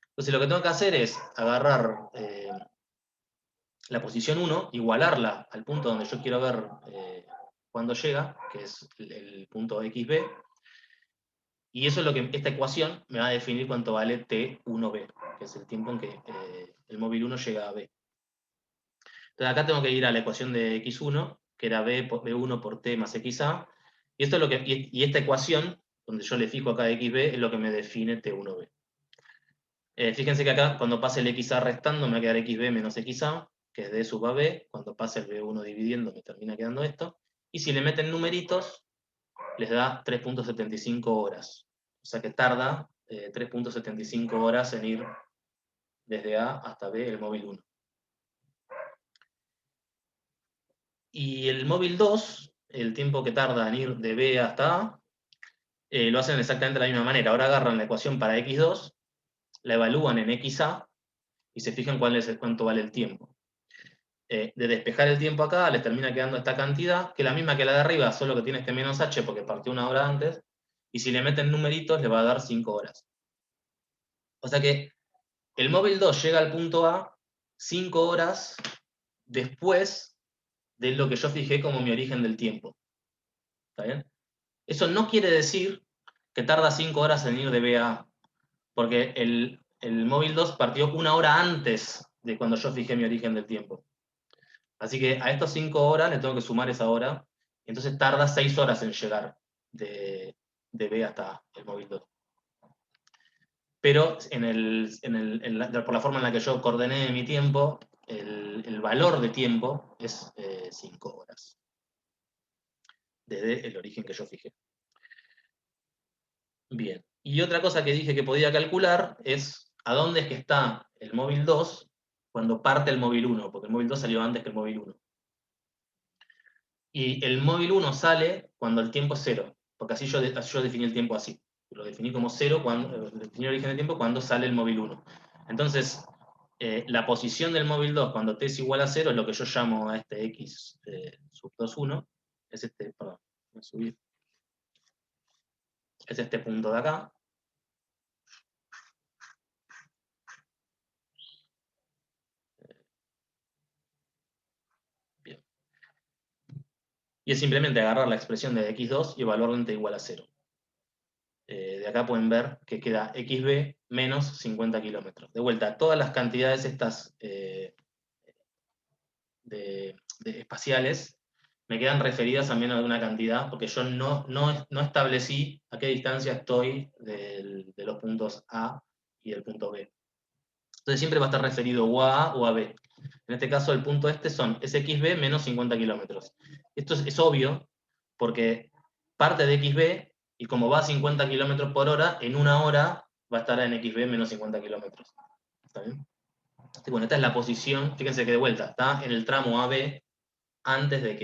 Entonces lo que tengo que hacer es agarrar la posición 1, igualarla al punto donde yo quiero ver cuándo llega, que es el punto XB, y eso es lo que esta ecuación me va a definir cuánto vale T1B, que es el tiempo en que el móvil 1 llega a B. Entonces acá tengo que ir a la ecuación de X1, que era B1 por T más XA, y esta ecuación, donde yo le fijo acá XB, es lo que me define T1B. Fíjense que acá, cuando pase el XA restando, me va a quedar XB menos XA, que es D sub AB. Cuando pase el B1 dividiendo, me termina quedando esto. Y si le meten numeritos, les da 3.75 horas. O sea que tarda 3.75 horas en ir desde A hasta B el móvil 1. Y el móvil 2, el tiempo que tarda en ir de B hasta A, lo hacen exactamente de la misma manera. Ahora agarran la ecuación para X2, la evalúan en XA, y se fijan cuánto vale el tiempo. De despejar el tiempo acá, les termina quedando esta cantidad, que es la misma que la de arriba, solo que tiene este menos h porque partió una hora antes, y si le meten numeritos, le va a dar 5 horas. O sea que el móvil 2 llega al punto A 5 horas después de lo que yo fijé como mi origen del tiempo. ¿Está bien? Eso no quiere decir que tarda 5 horas en ir de B a A, porque el móvil 2 partió una hora antes de cuando yo fijé mi origen del tiempo. Así que a estos 5 horas le tengo que sumar esa hora, entonces tarda 6 horas en llegar de B hasta el móvil 2. Pero por la forma en la que yo coordené mi tiempo, el valor de tiempo es 5 horas. Desde el origen que yo fijé. Bien. Y otra cosa que dije que podía calcular es a dónde es que está el móvil 2 cuando parte el móvil 1, porque el móvil 2 salió antes que el móvil 1. Y el móvil 1 sale cuando el tiempo es 0, porque así yo definí el tiempo así. Lo definí como 0, definí el origen del tiempo cuando sale el móvil 1. Entonces, la posición del móvil 2 cuando t es igual a 0 es lo que yo llamo a este x sub 21, es este, perdón, voy a subir. Es este punto de acá. Bien. Y es simplemente agarrar la expresión de x2 y evaluarlo en t igual a 0. De acá pueden ver que queda xb menos 50 kilómetros. De vuelta, todas las cantidades estas espaciales me quedan referidas a menos de una cantidad, porque yo no establecí a qué distancia estoy de los puntos A y del punto B. Entonces siempre va a estar referido o a A o a B. En este caso el punto este es xb menos 50 kilómetros. Esto es obvio, porque parte de xb, y como va a 50 kilómetros por hora, en una hora va a estar en xb menos 50 kilómetros. ¿Está bien? Y bueno, esta es la posición, fíjense que de vuelta, está en el tramo AB antes de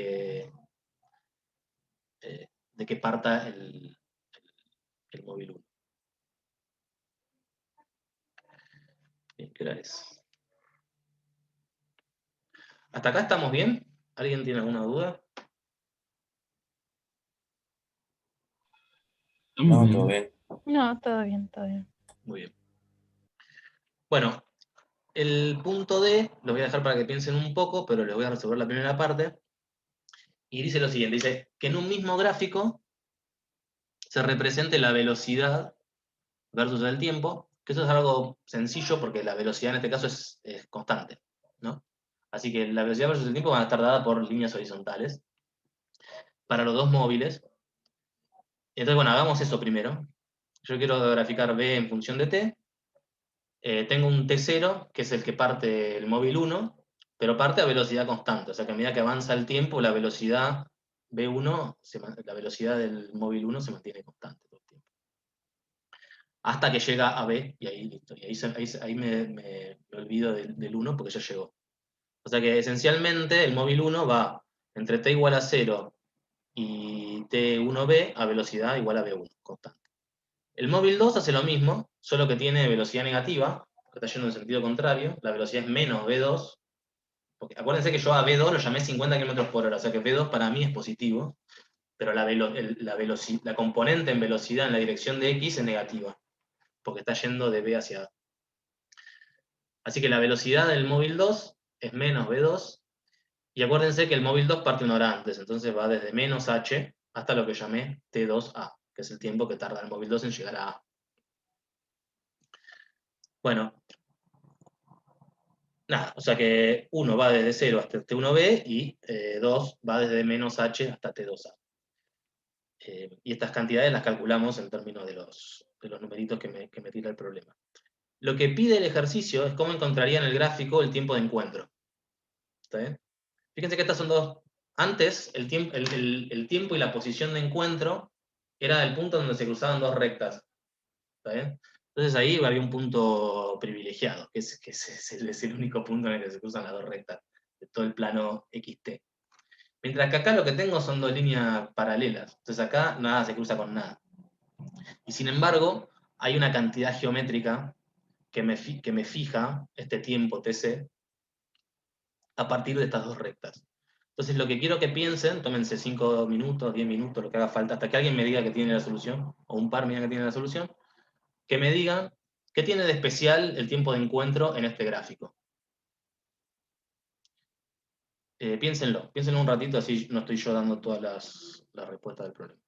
que parta el móvil 1. Bien, ¿qué hora es? ¿Hasta acá estamos bien? ¿Alguien tiene alguna duda? No, todo bien. No, todo bien, todo bien. Muy bien. Bueno, el punto D lo voy a dejar para que piensen un poco, pero les voy a resolver la primera parte. Y dice lo siguiente, dice que en un mismo gráfico se represente la velocidad versus el tiempo, que eso es algo sencillo porque la velocidad en este caso es constante, ¿no? Así que la velocidad versus el tiempo van a estar dadas por líneas horizontales para los dos móviles. Entonces, bueno, hagamos eso primero. Yo quiero graficar B en función de T. Tengo un T0, que es el que parte el móvil 1, pero parte a velocidad constante. O sea que a medida que avanza el tiempo, la velocidad B1, la velocidad del móvil 1 se mantiene constante todo el tiempo. Hasta que llega a B, y ahí listo. Y ahí me olvido del 1 porque ya llegó. O sea que esencialmente el móvil 1 va entre T igual a 0 y T1B a velocidad igual a B1, constante. El móvil 2 hace lo mismo, solo que tiene velocidad negativa, porque está yendo en sentido contrario, la velocidad es menos V2, porque acuérdense que yo a V2 lo llamé 50 km por hora, o sea que V2 para mí es positivo, pero la componente en velocidad en la dirección de X es negativa, porque está yendo de B hacia A. Así que la velocidad del móvil 2 es menos V2, y acuérdense que el móvil 2 parte una hora antes, entonces va desde menos H hasta lo que llamé T2A, que es el tiempo que tarda el móvil 2 en llegar a A. Bueno, nada, o sea que 1 va desde 0 hasta T1B y 2 va desde menos H hasta T2A. Y estas cantidades las calculamos en términos de los numeritos que me tira el problema. Lo que pide el ejercicio es cómo encontraría en el gráfico el tiempo de encuentro. ¿Está bien? Fíjense que estas son dos. Antes, el tiempo y la posición de encuentro era el punto donde se cruzaban dos rectas. ¿Está bien? Entonces ahí había un punto privilegiado, que es el único punto en el que se cruzan las dos rectas de todo el plano XT. Mientras que acá lo que tengo son dos líneas paralelas. Entonces acá nada se cruza con nada. Y sin embargo, hay una cantidad geométrica que me fija este tiempo TC a partir de estas dos rectas. Entonces lo que quiero que piensen, tómense 5 minutos, 10 minutos, lo que haga falta, hasta que alguien me diga que tiene la solución, o un par me diga que tiene la solución, que me digan qué tiene de especial el tiempo de encuentro en este gráfico. Piénsenlo un ratito, así no estoy yo dando todas las respuestas del problema.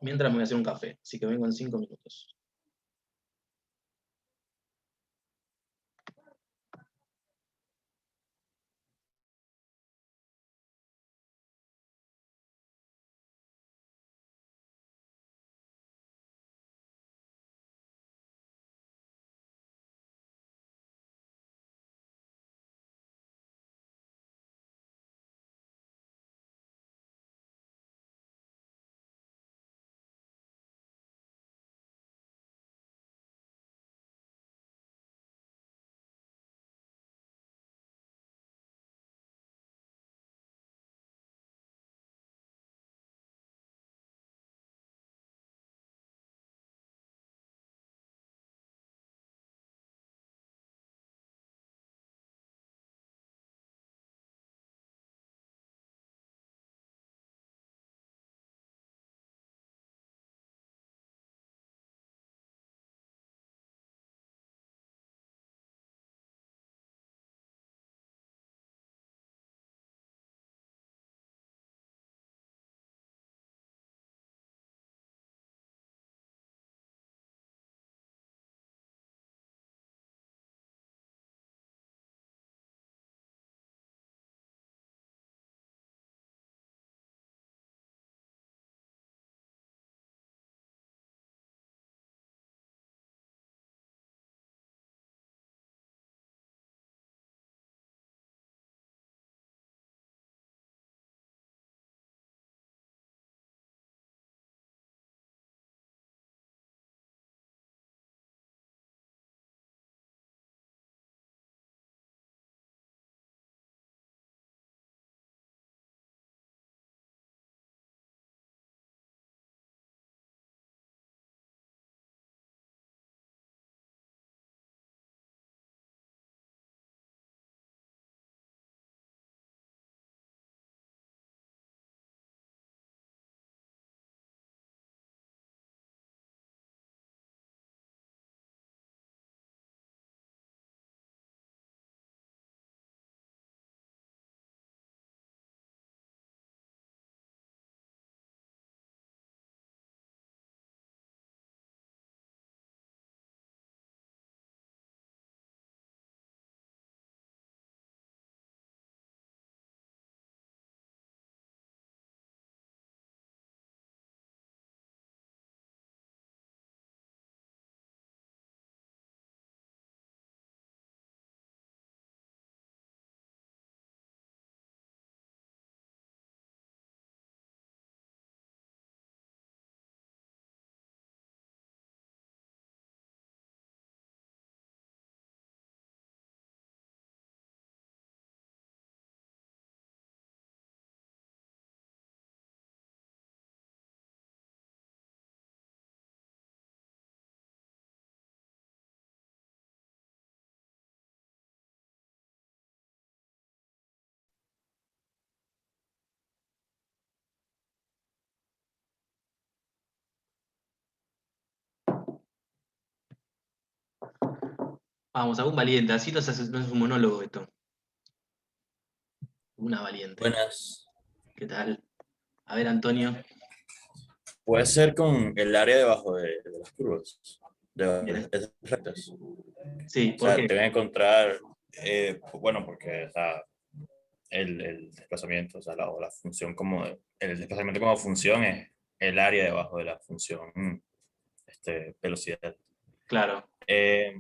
Mientras me voy a hacer un café, así que vengo en 5 minutos. Vamos, algún valiente, así no es un monólogo esto. Una valiente. Buenas. ¿Qué tal? A ver, Antonio. Puede ser con el área debajo de las curvas, de Bien. las rectas. Sí, O ¿por sea, qué? te voy a encontrar, bueno, porque o sea, el desplazamiento, o sea, la función el desplazamiento como función es el área debajo de la función velocidad. Claro. Eh,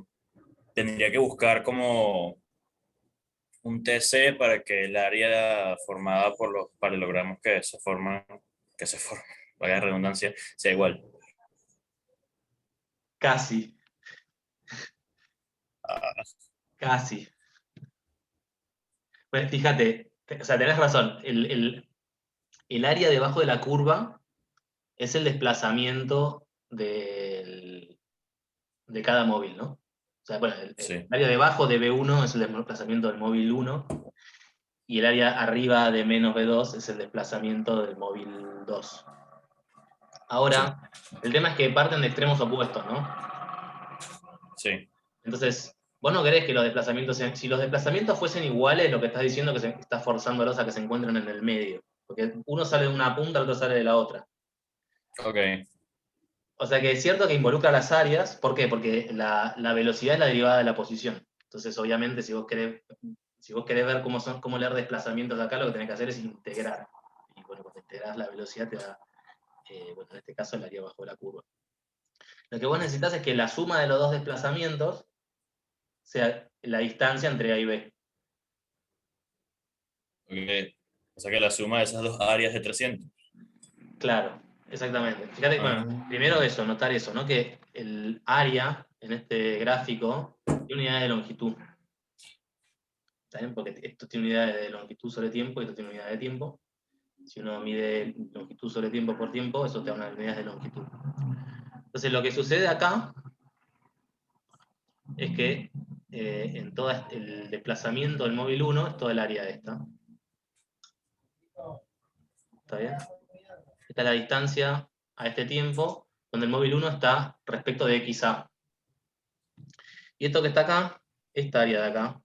Tendría que buscar como un TC para que el área formada por los paralelogramos que se forman, vaya la redundancia, sea igual. Casi, Ah, casi. Pues fíjate, o sea, tenés razón. El área debajo de la curva es el desplazamiento de cada móvil, ¿no? O sea, bueno, el sí, área debajo de B1 es el desplazamiento del móvil 1 y el área arriba de menos B2 es el desplazamiento del móvil 2. sí, Ahora, el tema es que parten de extremos opuestos, ¿no? sí. Entonces, vos no querés que los desplazamientos sean... Si los desplazamientos fuesen iguales, lo que estás diciendo es que estás forzándolos a que se encuentren en el medio. Porque uno sale de una punta, el otro sale de la otra. Ok, O sea que es cierto que involucra las áreas. ¿Por qué? Porque la velocidad es la derivada de la posición. Entonces, obviamente, si vos querés ver cómo leer desplazamientos de acá, lo que tenés que hacer es integrar. Y bueno, cuando integrás la velocidad te da, bueno, en este caso el área bajo la curva. Lo que vos necesitas es que la suma de los dos desplazamientos sea la distancia entre A y B. ok. O sea que la suma de esas dos áreas de 300. Claro, exactamente. Fíjate, bueno, Ah, primero eso, notar eso, ¿no? Que el área en este gráfico tiene unidades de longitud. ¿Está bien? Porque esto tiene unidades de longitud sobre tiempo y esto tiene unidades de tiempo. Si uno mide longitud sobre tiempo por tiempo, eso te da unas unidades de longitud. Entonces, lo que sucede acá es que en todo el desplazamiento del móvil 1 es todo el área esta. ¿Está bien? Esta es la distancia a este tiempo, donde el móvil 1 está respecto de XA. Y esto que está acá, esta área de acá,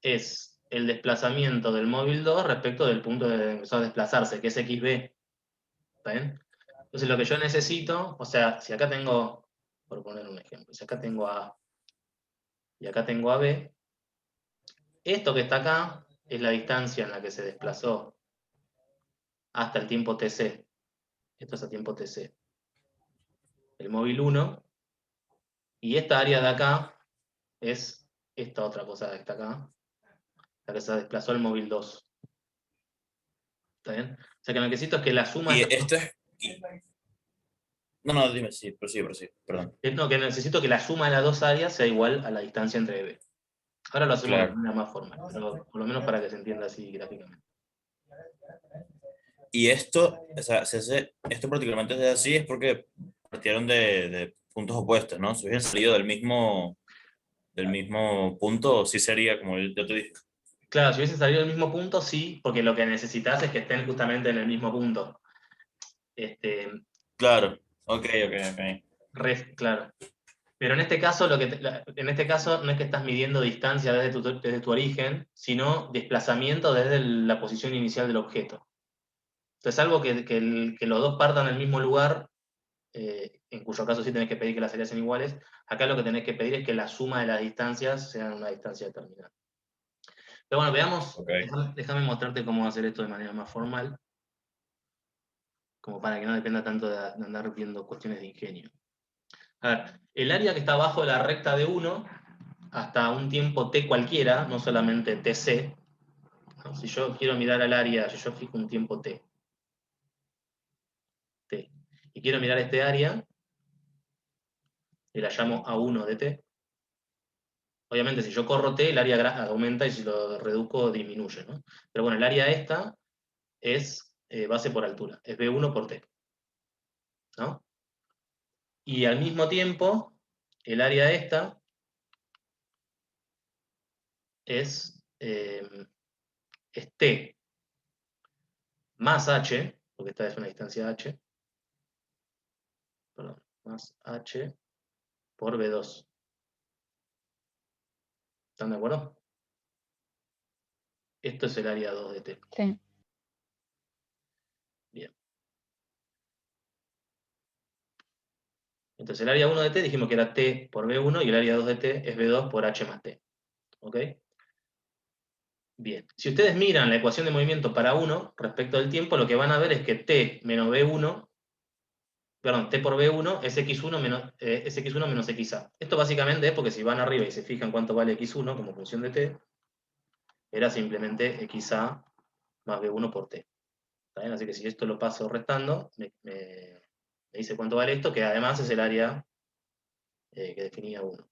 es el desplazamiento del móvil 2 respecto del punto de empezó a desplazarse, que es XB. ¿Está bien? Entonces lo que yo necesito, o sea, si acá tengo, por poner un ejemplo, si acá tengo A y acá tengo a B, esto que está acá es la distancia en la que se desplazó hasta el tiempo TC. Esto es a tiempo TC. El móvil 1, y esta área de acá es esta otra cosa que está acá, la que se desplazó el móvil 2. ¿Está bien? O sea que lo que necesito es que la suma de y estos esto es. No, no, dime, sí, prosigue, perdón. no, que necesito que la suma de las dos áreas sea igual a la distancia entre B. Ahora lo hacemos de Claro. manera más formal, pero por lo menos para que se entienda así gráficamente. Y esto, o sea, esto particularmente es así, es porque partieron de puntos opuestos, ¿no? Si hubiesen salido del mismo punto, sí sería como yo te dije. Claro, si hubiese salido del mismo punto, sí, porque lo que necesitas es que estén justamente en el mismo punto. Este, Claro, ok, ok. claro. Pero en este caso, en este caso no es que estás midiendo distancia desde tu origen, sino desplazamiento desde la posición inicial del objeto. Entonces, algo que los dos partan del mismo lugar, en cuyo caso sí tenés que pedir que las áreas sean iguales, acá lo que tenés que pedir es que la suma de las distancias sean una distancia determinada. Pero bueno, veamos, Ok. déjame mostrarte cómo hacer esto de manera más formal, como para que no dependa tanto de andar viendo cuestiones de ingenio. A ver, el área que está abajo de la recta de 1, hasta un tiempo t cualquiera, no solamente tc, ¿no? Si yo quiero mirar al área, yo fijo un tiempo t, y quiero mirar este área, y la llamo A1 de t. Obviamente, si yo corro t, el área aumenta y si lo reduzco, disminuye, ¿no? Pero bueno, el área esta es base por altura, es B1 por t, ¿no? Y al mismo tiempo, el área esta es t más h, porque esta es una distancia h, perdón, más h por B2. ¿Están de acuerdo? Esto es el área 2 de T. Sí. Bien. Entonces el área 1 de T dijimos que era T por B1 y el área 2 de T es B2 por H más T. ¿Ok? Bien. Si ustedes miran la ecuación de movimiento para 1 respecto del tiempo, lo que van a ver es que T menos B1, perdón, T por B1 es X1 menos XA. Esto básicamente es porque si van arriba y se fijan cuánto vale X1 como función de T, era simplemente XA más B1 por T. ¿Está bien? Así que si esto lo paso restando, me dice cuánto vale esto, que además es el área que definía 1.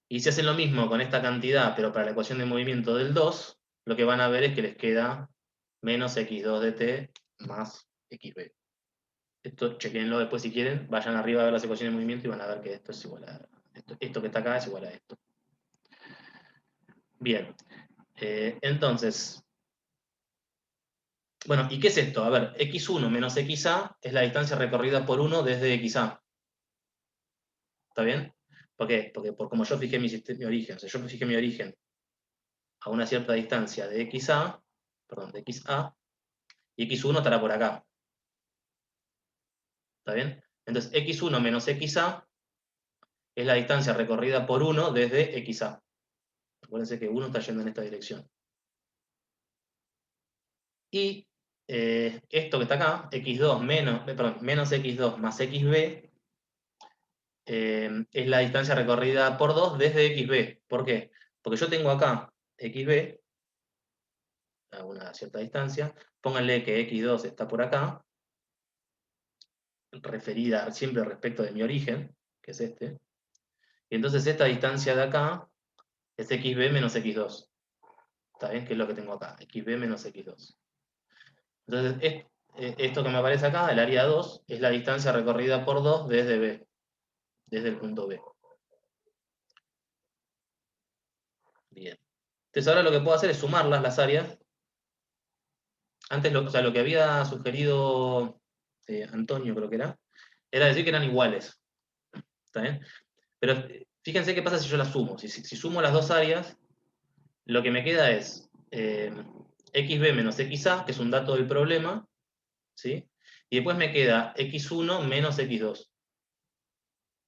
Y si hacen lo mismo con esta cantidad, pero para la ecuación de movimiento del 2, lo que van a ver es que les queda menos x2 de t más xb. Esto chequenlo después si quieren, vayan arriba a ver las ecuaciones de movimiento y van a ver que esto es igual a esto que está acá es igual a esto. Bien, entonces, bueno, ¿y qué es esto? A ver, x1 menos xa es la distancia recorrida por 1 desde xa. ¿Está bien? ¿Por qué? Porque por como yo fijé mi origen, o sea, yo fijé mi origen a una cierta distancia de xa, perdón, de xa, y x1 estará por acá. ¿Está bien? Entonces, x1 menos xa es la distancia recorrida por 1 desde xa. Acuérdense que 1 está yendo en esta dirección. Y esto que está acá, x2 menos x2 más xb, es la distancia recorrida por 2 desde xb. ¿Por qué? Porque yo tengo acá xb, a una cierta distancia, pónganle que x2 está por acá, referida siempre respecto de mi origen, que es este, y entonces esta distancia de acá es xb menos x2. ¿Está bien? Que es lo que tengo acá, xb menos x2. Entonces, esto que me aparece acá, el área 2, es la distancia recorrida por 2 desde B, desde el punto B. Bien. Entonces ahora lo que puedo hacer es sumarlas, las áreas. Antes, o sea, lo que había sugerido Antonio, creo que era decir que eran iguales. ¿Está bien? Pero fíjense qué pasa si yo las sumo. Si sumo las dos áreas, lo que me queda es xb menos xa, que es un dato del problema, ¿sí? Y después me queda x1 menos x2.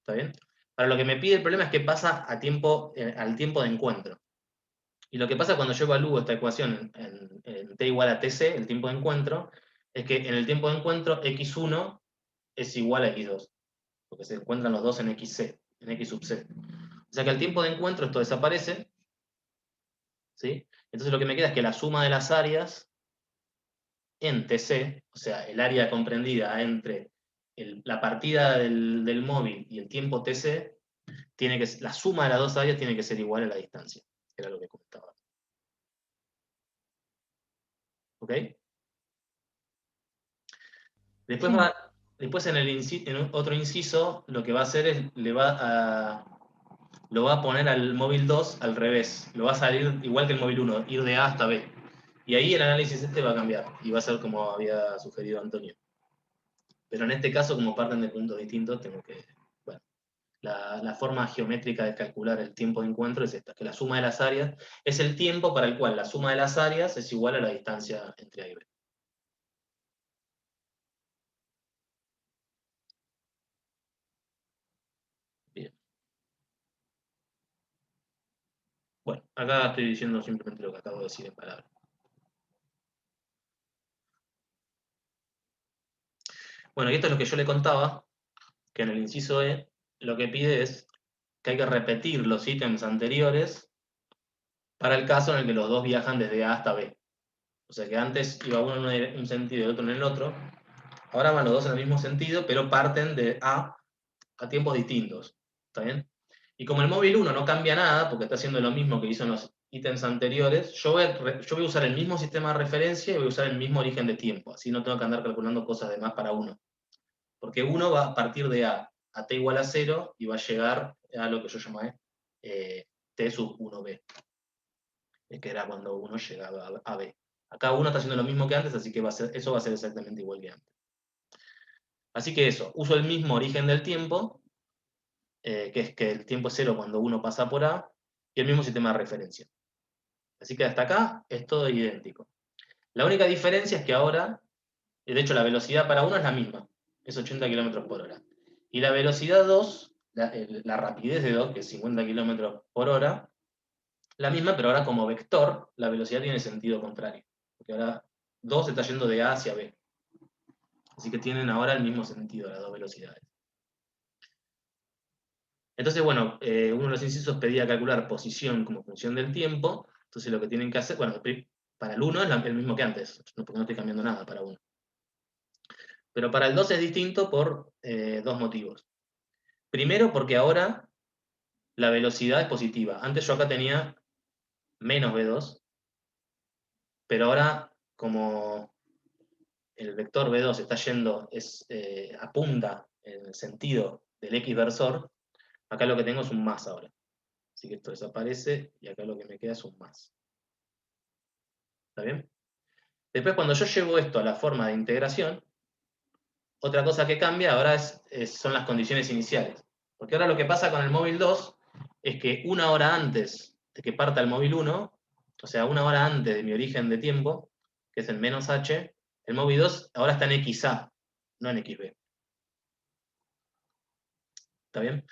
¿Está bien? Ahora lo que me pide el problema es qué pasa al tiempo de encuentro. Y lo que pasa cuando yo evalúo esta ecuación en t igual a tc, el tiempo de encuentro, es que en el tiempo de encuentro x1 es igual a x2, porque se encuentran los dos en xc, en x sub c. O sea que al tiempo de encuentro esto desaparece, ¿sí? Entonces lo que me queda es que la suma de las áreas en tc, o sea, el área comprendida entre la partida del móvil y el tiempo tc, la suma de las dos áreas tiene que ser igual a la distancia, que era lo que comentaba. ¿Ok? Después, Sí. después en otro inciso, lo que va a hacer es, lo va a poner al móvil 2 al revés. Lo va a salir igual que el móvil 1, ir de A hasta B. Y ahí el análisis este va a cambiar, y va a ser como había sugerido Antonio. Pero en este caso, como parten de puntos distintos, tengo que... Bueno, la forma geométrica de calcular el tiempo de encuentro es esta, que la suma de las áreas es el tiempo para el cual la suma de las áreas es igual a la distancia entre A y B. Bien. Bueno, acá estoy diciendo simplemente lo que acabo de decir en palabras. Bueno, y esto es lo que yo le contaba, que en el inciso E lo que pide es que hay que repetir los ítems anteriores para el caso en el que los dos viajan desde A hasta B. O sea que antes iba uno en un sentido y el otro en el otro. Ahora van los dos en el mismo sentido, pero parten de A tiempos distintos. ¿Está bien? Y como el móvil 1 no cambia nada, porque está haciendo lo mismo que hizo en los ítems anteriores, yo voy a usar el mismo sistema de referencia y voy a usar el mismo origen de tiempo. Así no tengo que andar calculando cosas de más para uno. Porque uno va a partir de A t igual a 0 y va a llegar a lo que yo llamé t sub 1b, que era cuando uno llegaba a B. Acá uno está haciendo lo mismo que antes, así que eso va a ser exactamente igual que antes. Así que eso, uso el mismo origen del tiempo, que es que el tiempo es 0 cuando uno pasa por A, y el mismo sistema de referencia. Así que hasta acá es todo idéntico. La única diferencia es que ahora, de hecho la velocidad para uno es la misma, es 80 km por hora. Y la velocidad 2, la rapidez de 2, que es 50 km por hora, la misma, pero ahora como vector, la velocidad tiene sentido contrario. Porque ahora 2 está yendo de A hacia B. Así que tienen ahora el mismo sentido las dos velocidades. Entonces, bueno, uno de los incisos pedía calcular posición como función del tiempo. Entonces lo que tienen que hacer, bueno, para el 1 es el mismo que antes, porque no estoy cambiando nada para 1. Pero para el 2 es distinto por dos motivos. Primero, porque ahora la velocidad es positiva. Antes yo acá tenía menos v2, pero ahora como el vector v2 está yendo, apunta en el sentido del x versor, acá lo que tengo es un más ahora. Así que esto desaparece y acá lo que me queda es un más. ¿Está bien? Después, cuando yo llevo esto a la forma de integración, otra cosa que cambia ahora son las condiciones iniciales. Porque ahora lo que pasa con el móvil 2 es que una hora antes de que parta el móvil 1, o sea, una hora antes de mi origen de tiempo, que es el menos h, el móvil 2 ahora está en XA, no en XB. ¿Está bien?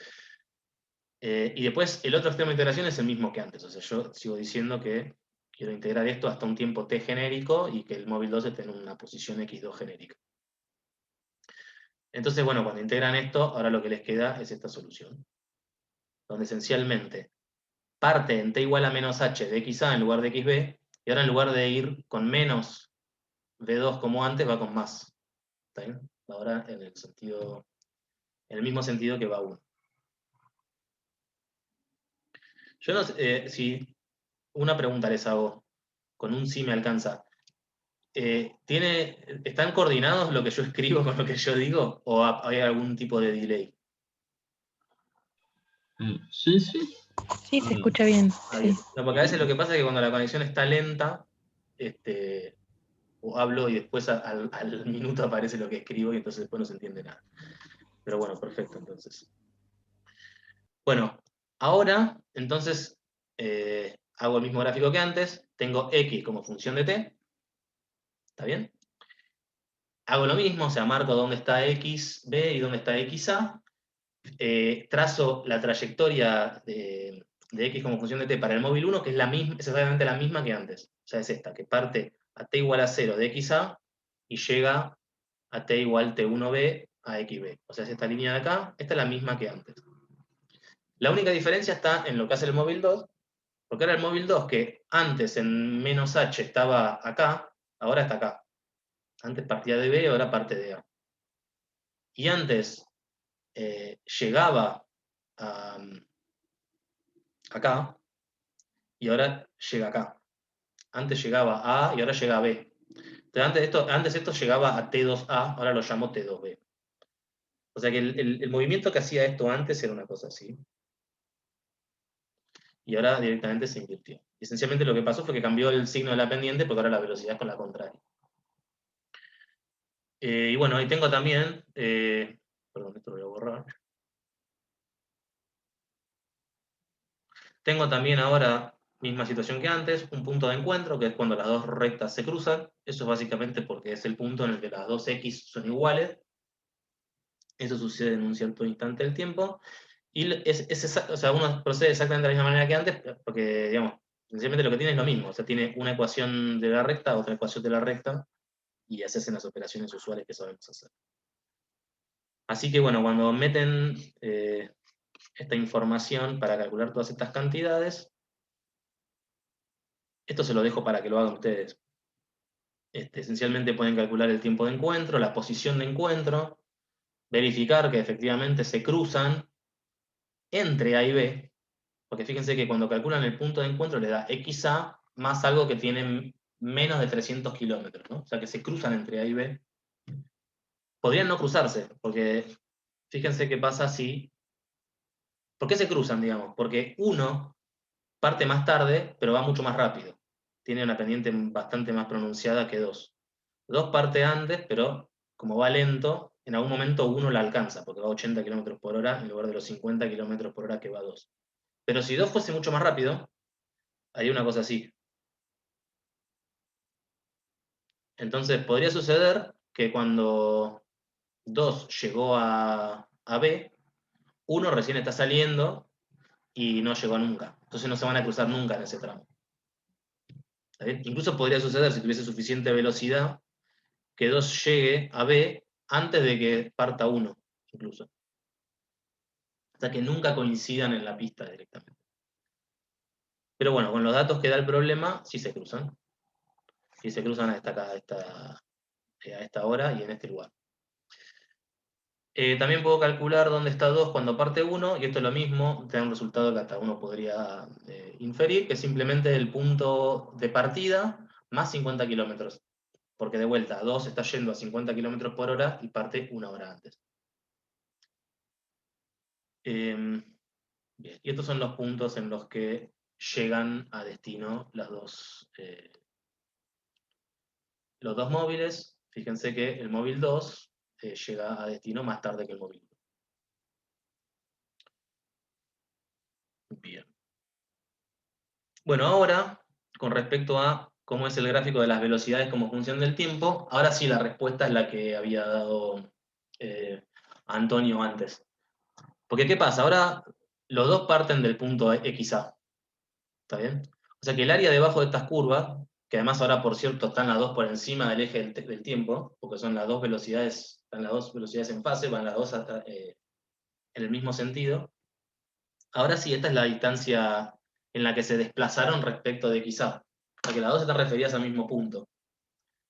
Y después el otro extremo de integración es el mismo que antes. O sea, yo sigo diciendo que quiero integrar esto hasta un tiempo t genérico y que el móvil 2 esté en una posición x2 genérica. Entonces, bueno, cuando integran esto, ahora lo que les queda es esta solución. Donde esencialmente parte en t igual a menos h de xa en lugar de xb, y ahora en lugar de ir con menos v2 como antes, va con más. ¿Está bien? Ahora en el mismo sentido que va 1. Yo no sé si una pregunta les hago, con un sí me alcanza. ¿Están coordinados lo que yo escribo con lo que yo digo? ¿O hay algún tipo de delay? Sí. Sí, se escucha bien. Sí. No, porque a veces lo que pasa es que cuando la conexión está lenta, o hablo y después al minuto aparece lo que escribo y entonces después no se entiende nada. Pero bueno, perfecto, entonces. Bueno, ahora, entonces, hago el mismo gráfico que antes. Tengo x como función de t. ¿Está bien? Hago lo mismo, o sea, marco dónde está xb y dónde está xa. Trazo la trayectoria de x como función de t para el móvil 1, que es exactamente la misma que antes. O sea, es esta, que parte a t igual a 0 de xa y llega a t igual t1b a xb. O sea, es esta línea de acá, esta es la misma que antes. La única diferencia está en lo que hace el móvil 2, porque ahora el móvil 2, que antes en menos h estaba acá, ahora está acá. Antes partía de b, ahora parte de a. Y antes llegaba acá, y ahora llega acá. Antes llegaba a A y ahora llega a B. Entonces, antes esto llegaba a T2A, ahora lo llamo T2B. O sea que el movimiento que hacía esto antes era una cosa así. Y ahora directamente se invirtió. Esencialmente lo que pasó fue que cambió el signo de la pendiente porque ahora la velocidad es con la contraria. Y bueno, ahí tengo también, perdón, esto lo voy a borrar. Tengo también ahora, misma situación que antes, un punto de encuentro, que es cuando las dos rectas se cruzan. Eso es básicamente porque es el punto en el que las dos x son iguales. Eso sucede en un cierto instante del tiempo. Y o sea, uno procede exactamente de la misma manera que antes, porque, digamos, sencillamente lo que tiene es lo mismo. O sea, tiene una ecuación de la recta, otra ecuación de la recta, y se hacen las operaciones usuales que sabemos hacer. Así que, bueno, cuando meten esta información para calcular todas estas cantidades, esto se lo dejo para que lo hagan ustedes. Esencialmente pueden calcular el tiempo de encuentro, la posición de encuentro, verificar que efectivamente se cruzan entre A y B, porque fíjense que cuando calculan el punto de encuentro le da XA más algo que tiene menos de 300 kilómetros, ¿no? O sea que se cruzan entre A y B. Podrían no cruzarse, porque fíjense qué pasa si... ¿Por qué se cruzan, digamos? Porque uno parte más tarde, pero va mucho más rápido. Tiene una pendiente bastante más pronunciada que 2. 2 parte antes, pero como va lento, en algún momento 1 la alcanza, porque va a 80 km por hora en lugar de los 50 km por hora que va 2. Pero si 2 fuese mucho más rápido, haría una cosa así. Entonces podría suceder que cuando 2 llegó a B, 1 recién está saliendo y no llegó nunca. Entonces no se van a cruzar nunca en ese tramo. ¿Está bien? Incluso podría suceder, si tuviese suficiente velocidad, que 2 llegue a B antes de que parta 1, incluso. Hasta que nunca coincidan en la pista directamente. Pero bueno, con los datos que da el problema, sí se cruzan. Sí se cruzan a esta hora y en este lugar. También puedo calcular dónde está 2 cuando parte 1, y esto es lo mismo, te da un resultado que hasta uno podría inferir, que es simplemente el punto de partida más 50 kilómetros. Porque de vuelta, 2 está yendo a 50 kilómetros por hora y parte 1 hora antes. Bien. Y estos son los puntos en los que llegan a destino los dos móviles. Fíjense que el móvil 2 llega a destino más tarde que el móvil 1. Bien. Bueno, ahora, con respecto a cómo es el gráfico de las velocidades como función del tiempo, ahora sí la respuesta es la que había dado Antonio antes. Porque, ¿qué pasa? Ahora los dos parten del punto XA. ¿Está bien? O sea que el área debajo de estas curvas, que además ahora, por cierto, están las dos por encima del eje del tiempo, porque son las dos velocidades, están las dos velocidades en fase, van las dos en el mismo sentido. Ahora sí, esta es la distancia en la que se desplazaron respecto de XA. O sea que las dos están referidas al mismo punto.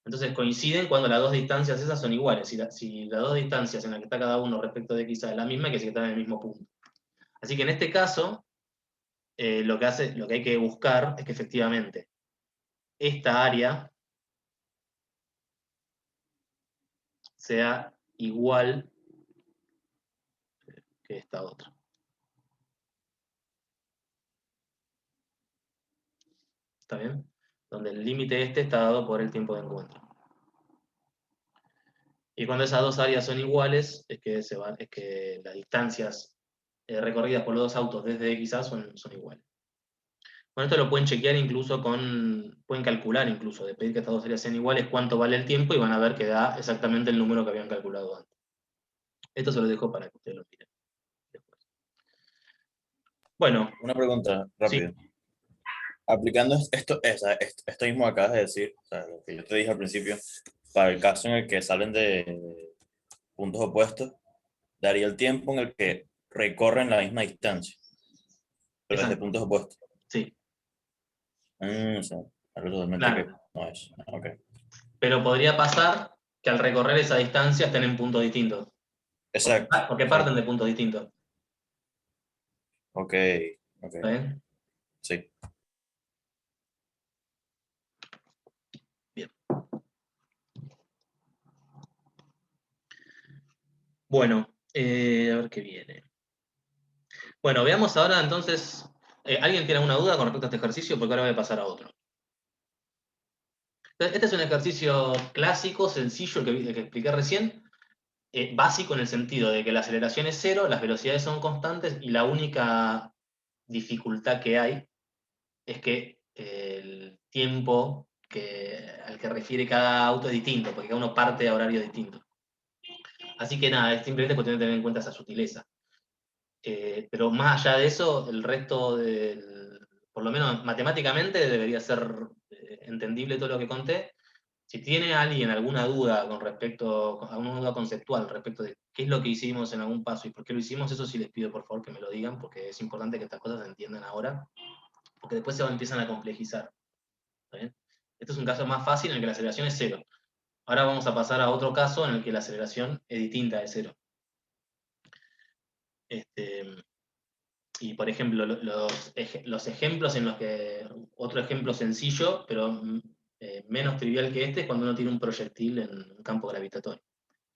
Entonces coinciden cuando las dos distancias esas son iguales. Si las dos distancias en las que está cada uno respecto de XA es la misma, que sí que están en el mismo punto. Así que en este caso, lo que hay que buscar es que efectivamente esta área sea igual que esta otra. ¿Está bien? Donde el límite este está dado por el tiempo de encuentro. Y cuando esas dos áreas son iguales, es que las distancias recorridas por los dos autos desde XA son iguales. Bueno, esto lo pueden chequear incluso pueden calcular incluso, de pedir que estas dos áreas sean iguales, cuánto vale el tiempo, y van a ver que da exactamente el número que habían calculado antes. Esto se lo dejo para que ustedes lo miren después. Bueno, Una pregunta sí, rápida. Aplicando esto mismo que acabas de decir, o sea, lo que yo te dije al principio, para el caso en el que salen de puntos opuestos, daría el tiempo en el que recorren la misma distancia, pero desde exacto, puntos opuestos. sí, O sea, algo totalmente que claro. no es. Ok. Pero podría pasar que al recorrer esa distancia estén en puntos distintos. Exacto, Porque parten exacto. de puntos distintos. Ok, ok. ¿Está bien? Sí. Bien. Bueno, a ver qué viene. Bueno, veamos ahora entonces. ¿Alguien tiene alguna duda con respecto a este ejercicio? Porque ahora voy a pasar a otro. Este es un ejercicio clásico, sencillo, el que expliqué recién. Básico en el sentido de que la aceleración es cero, las velocidades son constantes y la única dificultad que hay es que el tiempo al que refiere cada auto es distinto, porque cada uno parte a horario distinto. Así que nada, es simplemente cuestión de tener en cuenta esa sutileza. Pero más allá de eso, el resto por lo menos matemáticamente, debería ser entendible todo lo que conté. Si tiene alguien alguna duda alguna duda conceptual respecto de qué es lo que hicimos en algún paso y por qué lo hicimos, eso sí les pido por favor que me lo digan, porque es importante que estas cosas se entiendan ahora, porque después se empiezan a complejizar. ¿Está bien? Este es un caso más fácil en el que la aceleración es cero. Ahora vamos a pasar a otro caso en el que la aceleración es distinta de cero. Y por ejemplo, los ejemplos en los que, otro ejemplo sencillo, pero menos trivial que este, es cuando uno tiene un proyectil en un campo gravitatorio.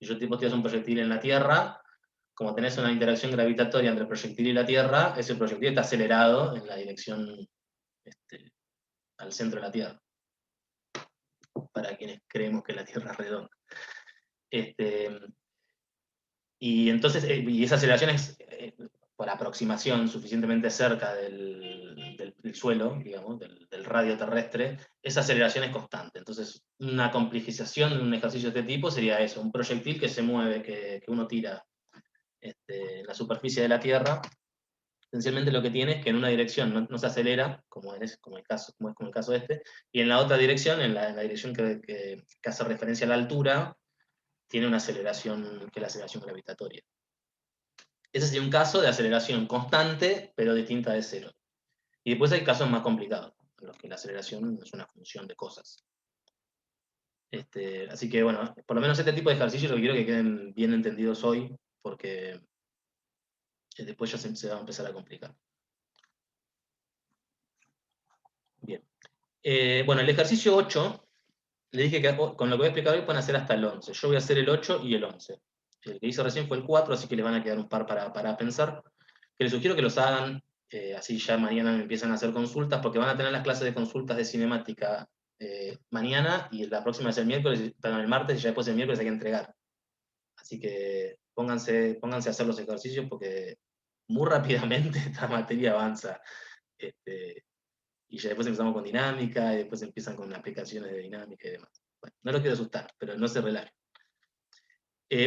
Si yo tipo tiras un proyectil en la Tierra, como tenés una interacción gravitatoria entre el proyectil y la Tierra, ese proyectil está acelerado en la dirección al centro de la Tierra, para quienes creemos que la Tierra es redonda. Y entonces, y esa aceleración es, por aproximación, suficientemente cerca del suelo, digamos, del radio terrestre, esa aceleración es constante. Entonces, una complejización de un ejercicio de este tipo sería eso, un proyectil que se mueve, que uno tira en la superficie de la Tierra. Esencialmente lo que tiene es que en una dirección no se acelera, como es como el caso este, y en la otra dirección, en la dirección que hace referencia a la altura, tiene una aceleración que es la aceleración gravitatoria. Ese sería un caso de aceleración constante, pero distinta de cero. Y después hay casos más complicados, en los que la aceleración es una función de cosas. Así que bueno, por lo menos este tipo de ejercicios lo quiero que queden bien entendidos hoy, porque después ya se va a empezar a complicar. Bien. Bueno, el ejercicio 8, le dije que con lo que voy a explicar hoy pueden hacer hasta el 11. Yo voy a hacer el 8 y el 11. El que hice recién fue el 4, así que les van a quedar un par para pensar. Que les sugiero que los hagan, así ya mañana me empiezan a hacer consultas, porque van a tener las clases de consultas de cinemática mañana, y la próxima es el miércoles, perdón, el martes, y ya después el miércoles hay que entregar. Así que pónganse a hacer los ejercicios, porque muy rápidamente esta materia avanza. Y ya después empezamos con dinámica, y después empiezan con aplicaciones de dinámica y demás. Bueno, no los quiero asustar, pero no se relajen.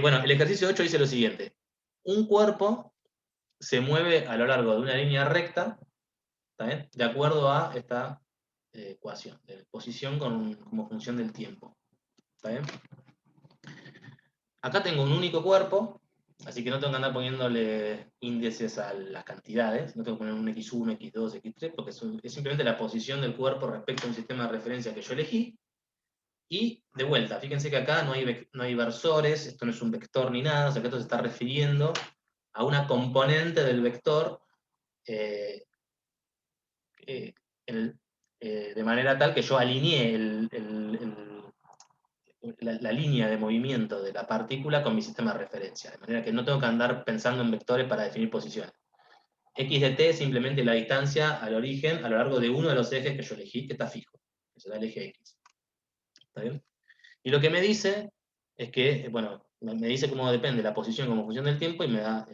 Bueno, el ejercicio 8 dice lo siguiente. Un cuerpo se mueve a lo largo de una línea recta, ¿está bien?, de acuerdo a esta ecuación, de posición como función del tiempo. ¿Está bien? Acá tengo un único cuerpo, así que no tengo que andar poniéndole índices a las cantidades, no tengo que poner un x1, x2, x3, porque es simplemente la posición del cuerpo respecto a un sistema de referencia que yo elegí. Y de vuelta, fíjense que acá no hay versores, esto no es un vector ni nada, o sea que esto se está refiriendo a una componente del vector eh, eh, de manera tal que yo alineé la línea de movimiento de la partícula con mi sistema de referencia, de manera que no tengo que andar pensando en vectores para definir posiciones. X de t es simplemente la distancia al origen a lo largo de uno de los ejes que yo elegí, que está fijo, que será el eje X. ¿Está bien? Y lo que me dice es que, bueno, me dice cómo depende la posición como función del tiempo, y me da,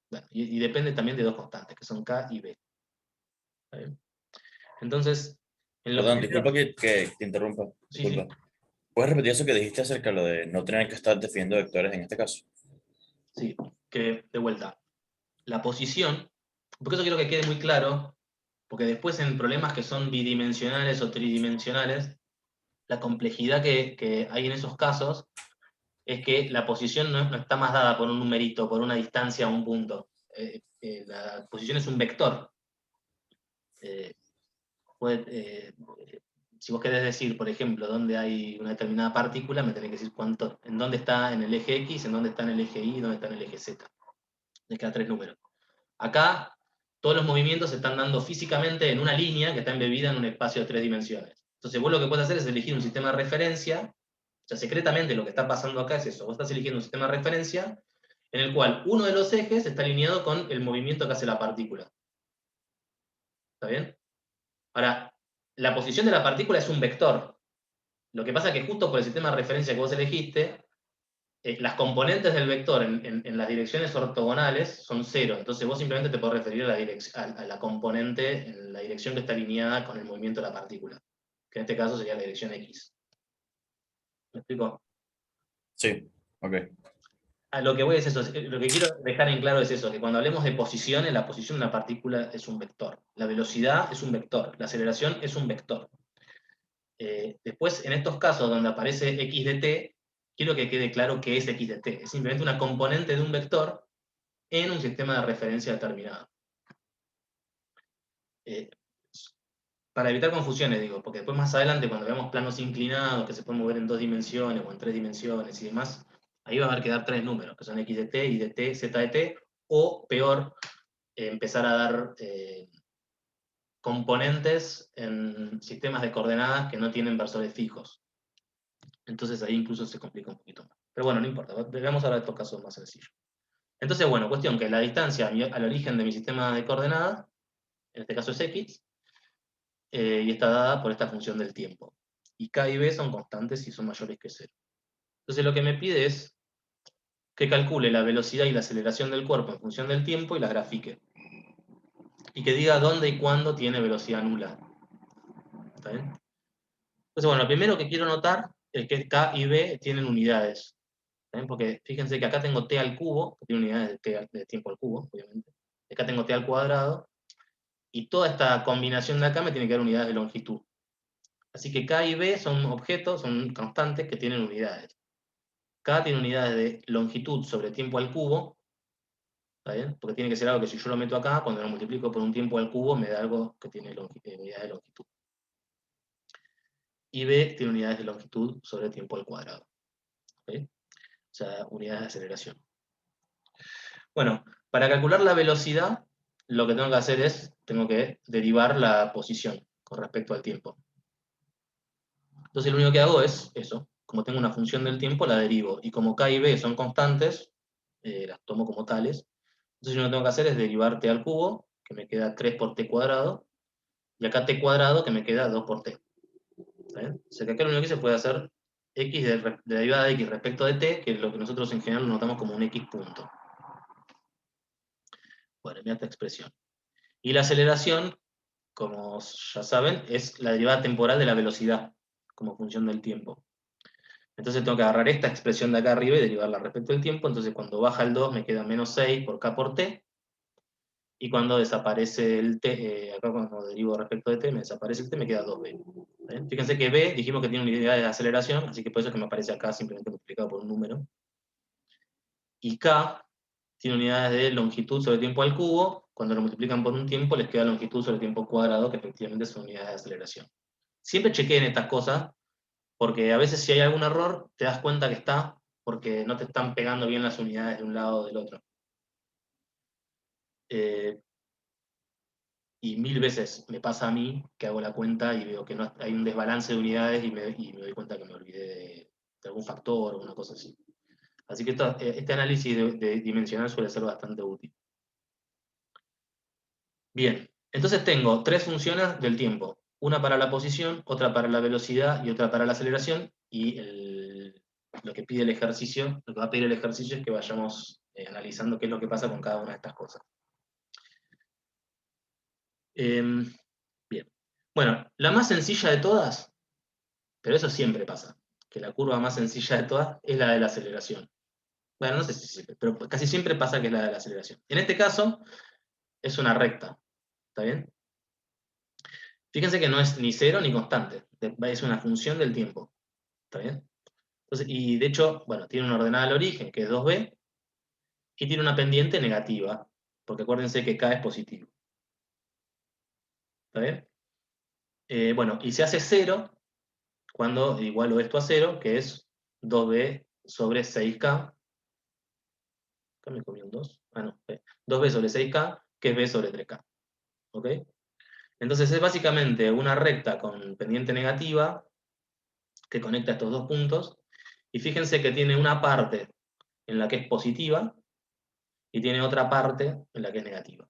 bueno, y depende también de dos constantes, que son K y B. ¿Está bien? Entonces, en los Perdón, primeros... disculpa que te interrumpa. Sí, sí. Disculpa. ¿Puedes repetir eso que dijiste acerca de lo de no tener que estar definiendo vectores en este caso? Sí, que de vuelta, la posición, porque eso quiero que quede muy claro, porque después en problemas que son bidimensionales o tridimensionales, la complejidad que hay en esos casos es que la posición no está más dada por un numerito, por una distancia a un punto. La posición es un vector. Eh, puede, si vos querés decir, por ejemplo, dónde hay una determinada partícula, me tenés que decir en dónde está en el eje X, en dónde está en el eje Y, dónde está en el eje Z. Me quedan 3 números. Acá, todos los movimientos se están dando físicamente en una línea que está embebida en un espacio de 3 dimensiones. Entonces, vos lo que podés hacer es elegir un sistema de referencia. O sea, secretamente lo que está pasando acá es eso. Vos estás eligiendo un sistema de referencia en el cual uno de los ejes está alineado con el movimiento que hace la partícula. ¿Está bien? Ahora, la posición de la partícula es un vector. Lo que pasa es que justo por el sistema de referencia que vos elegiste, las componentes del vector en las direcciones ortogonales son cero. Entonces vos simplemente te podés referir a la componente en la dirección que está alineada con el movimiento de la partícula, que en este caso sería la dirección X. ¿Me explico? Sí, ok. Lo que voy es eso, lo que quiero dejar en claro es eso, que cuando hablemos de posiciones, la posición de una partícula es un vector. La velocidad es un vector, la aceleración es un vector. Después, en estos casos donde aparece x de t, quiero que quede claro qué es x de t. Es simplemente una componente de un vector en un sistema de referencia determinado. Eh, para evitar confusiones, digo, porque después más adelante, cuando veamos planos inclinados que se pueden mover en 2 dimensiones o en 3 dimensiones y demás, ahí va a haber que dar 3 números, que son x de t, y de t, z de t, o peor, empezar a dar componentes en sistemas de coordenadas que no tienen versores fijos. Entonces ahí incluso se complica un poquito más. Pero bueno, no importa, veamos ahora estos casos más sencillos. Entonces, bueno, cuestión que la distancia al origen de mi sistema de coordenadas, en este caso es x, y está dada por esta función del tiempo. Y k y b son constantes y son mayores que 0. Entonces lo que me pide es que calcule la velocidad y la aceleración del cuerpo en función del tiempo y la grafique. Y que diga dónde y cuándo tiene velocidad nula. ¿Está bien? Entonces, bueno, lo primero que quiero notar es que K y B tienen unidades. ¿Está bien? Porque fíjense que acá tengo T al cubo, que tiene unidades de tiempo al cubo, obviamente. Acá tengo T al cuadrado. Y toda esta combinación de acá me tiene que dar unidades de longitud. Así que K y B son objetos, son constantes que tienen unidades. K tiene unidades de longitud sobre tiempo al cubo, ¿está bien? Porque tiene que ser algo que si yo lo meto acá, cuando lo multiplico por un tiempo al cubo, me da algo que tiene unidades de longitud. Y B tiene unidades de longitud sobre tiempo al cuadrado. ¿Okay? O sea, unidades de aceleración. Bueno, para calcular la velocidad, lo que tengo que hacer es, tengo que derivar la posición con respecto al tiempo. Entonces lo único que hago es eso. Como tengo una función del tiempo, la derivo. Y como K y B son constantes, las tomo como tales. Entonces yo lo que tengo que hacer es derivar T al cubo, que me queda 3 por T cuadrado. Y acá T cuadrado, que me queda 2 por T. ¿Está bien? O sea que acá lo único que se puede hacer X de derivada de X respecto de T, que es lo que nosotros en general notamos como un X punto. Bueno, mira esta expresión. Y la aceleración, como ya saben, es la derivada temporal de la velocidad, como función del tiempo. Entonces tengo que agarrar esta expresión de acá arriba y derivarla respecto al tiempo. Entonces cuando baja el 2 me queda menos 6 por K por T. Y cuando desaparece el T, acá cuando derivo respecto de T, me desaparece el T, me queda 2B. ¿Bien? Fíjense que B dijimos que tiene unidades de aceleración, así que por eso es que me aparece acá simplemente multiplicado por un número. Y K tiene unidades de longitud sobre tiempo al cubo. Cuando lo multiplican por un tiempo, les queda longitud sobre tiempo cuadrado, que efectivamente son unidades de aceleración. Siempre chequeen estas cosas, porque a veces si hay algún error, te das cuenta que está, porque no te están pegando bien las unidades de un lado o del otro. Y 1000 veces me pasa a mí que hago la cuenta y veo que no hay un desbalance de unidades y me doy cuenta que me olvidé de algún factor o una cosa así. Así que este análisis de dimensional suele ser bastante útil. Bien, entonces tengo 3 funciones del tiempo. Una para la posición, otra para la velocidad y otra para la aceleración. Y lo que pide el ejercicio, lo que va a pedir el ejercicio es que vayamos analizando qué es lo que pasa con cada una de estas cosas. Bien. Bueno, la más sencilla de todas, pero eso siempre pasa, que la curva más sencilla de todas es la de la aceleración. Bueno, no sé si siempre, pero casi siempre pasa que es la de la aceleración. En este caso, es una recta, ¿está bien? Fíjense que no es ni cero ni constante, es una función del tiempo, ¿está bien? Entonces, y de hecho, bueno, tiene una ordenada al origen, que es 2b, y tiene una pendiente negativa, porque acuérdense que K es positivo. ¿Está bien? Bueno, y se hace 0 cuando igualo esto a 0, que es 2b sobre 6K. Acá me comí un 2. Ah, no. 2b sobre 6K, que es b sobre 3K. ¿Ok? Entonces es básicamente una recta con pendiente negativa que conecta estos dos puntos. Y fíjense que tiene una parte en la que es positiva y tiene otra parte en la que es negativa.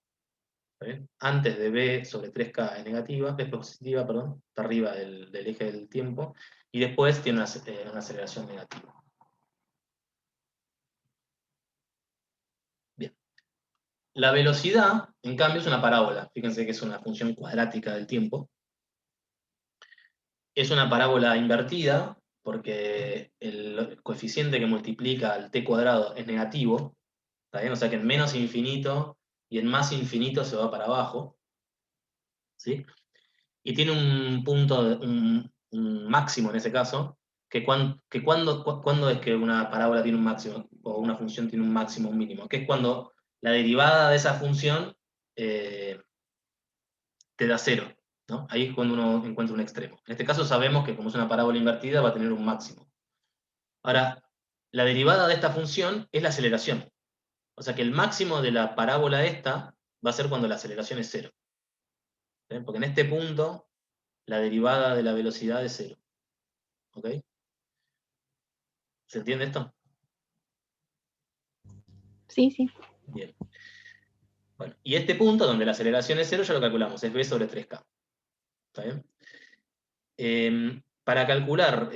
¿Está bien? Antes de b sobre 3K es negativa, es positiva, perdón, está arriba del eje del tiempo, y después tiene una aceleración negativa. Bien. La velocidad, en cambio, es una parábola. Fíjense que es una función cuadrática del tiempo. Es una parábola invertida, porque el coeficiente que multiplica al t cuadrado es negativo. ¿Está bien? O sea que en menos infinito y en más infinito se va para abajo. ¿Sí? Y tiene un punto, un máximo en ese caso, que cuando es que una parábola tiene un máximo, o una función tiene un máximo o un mínimo, que es cuando la derivada de esa función te da 0, ¿no? Ahí es cuando uno encuentra un extremo. En este caso sabemos que como es una parábola invertida va a tener un máximo. Ahora, la derivada de esta función es la aceleración. O sea que el máximo de la parábola esta va a ser cuando la aceleración es 0. ¿Ven? Porque en este punto la derivada de la velocidad es 0. ¿Ok? ¿Se entiende esto? Sí, sí. Bien. Bueno, y este punto donde la aceleración es 0 ya lo calculamos, es b sobre 3K. ¿Está bien? Para calcular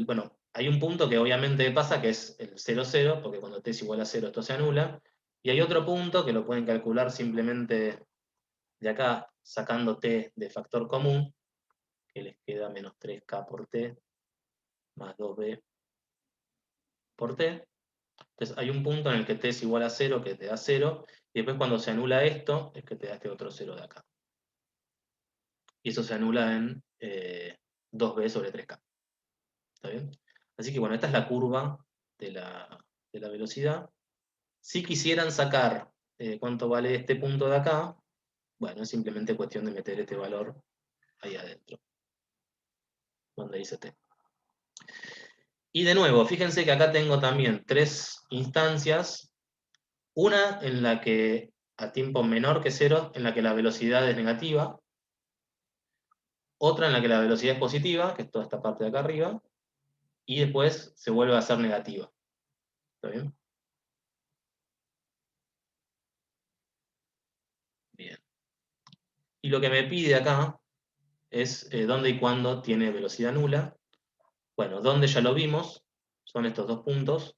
bueno, hay un punto que obviamente pasa, que es el 0, 0, porque cuando t es igual a 0 esto se anula, y hay otro punto que lo pueden calcular simplemente de acá, sacando t de factor común, que les queda menos 3k por t, más 2b por t. Entonces hay un punto en el que t es igual a 0, que te da 0, y después cuando se anula esto, es que te da este otro 0 de acá. Y eso se anula en 2b sobre 3k. ¿Está bien? Así que bueno, esta es la curva de la velocidad. Si quisieran sacar cuánto vale este punto de acá, bueno, es simplemente cuestión de meter este valor ahí adentro, donde dice t. Y de nuevo, fíjense que acá tengo también 3 instancias. Una en la que a tiempo menor que 0, en la que la velocidad es negativa. Otra en la que la velocidad es positiva, que es toda esta parte de acá arriba. Y después se vuelve a ser negativa. ¿Está bien? Bien. Y lo que me pide acá es dónde y cuándo tiene velocidad nula. Bueno, dónde ya lo vimos, son estos dos puntos,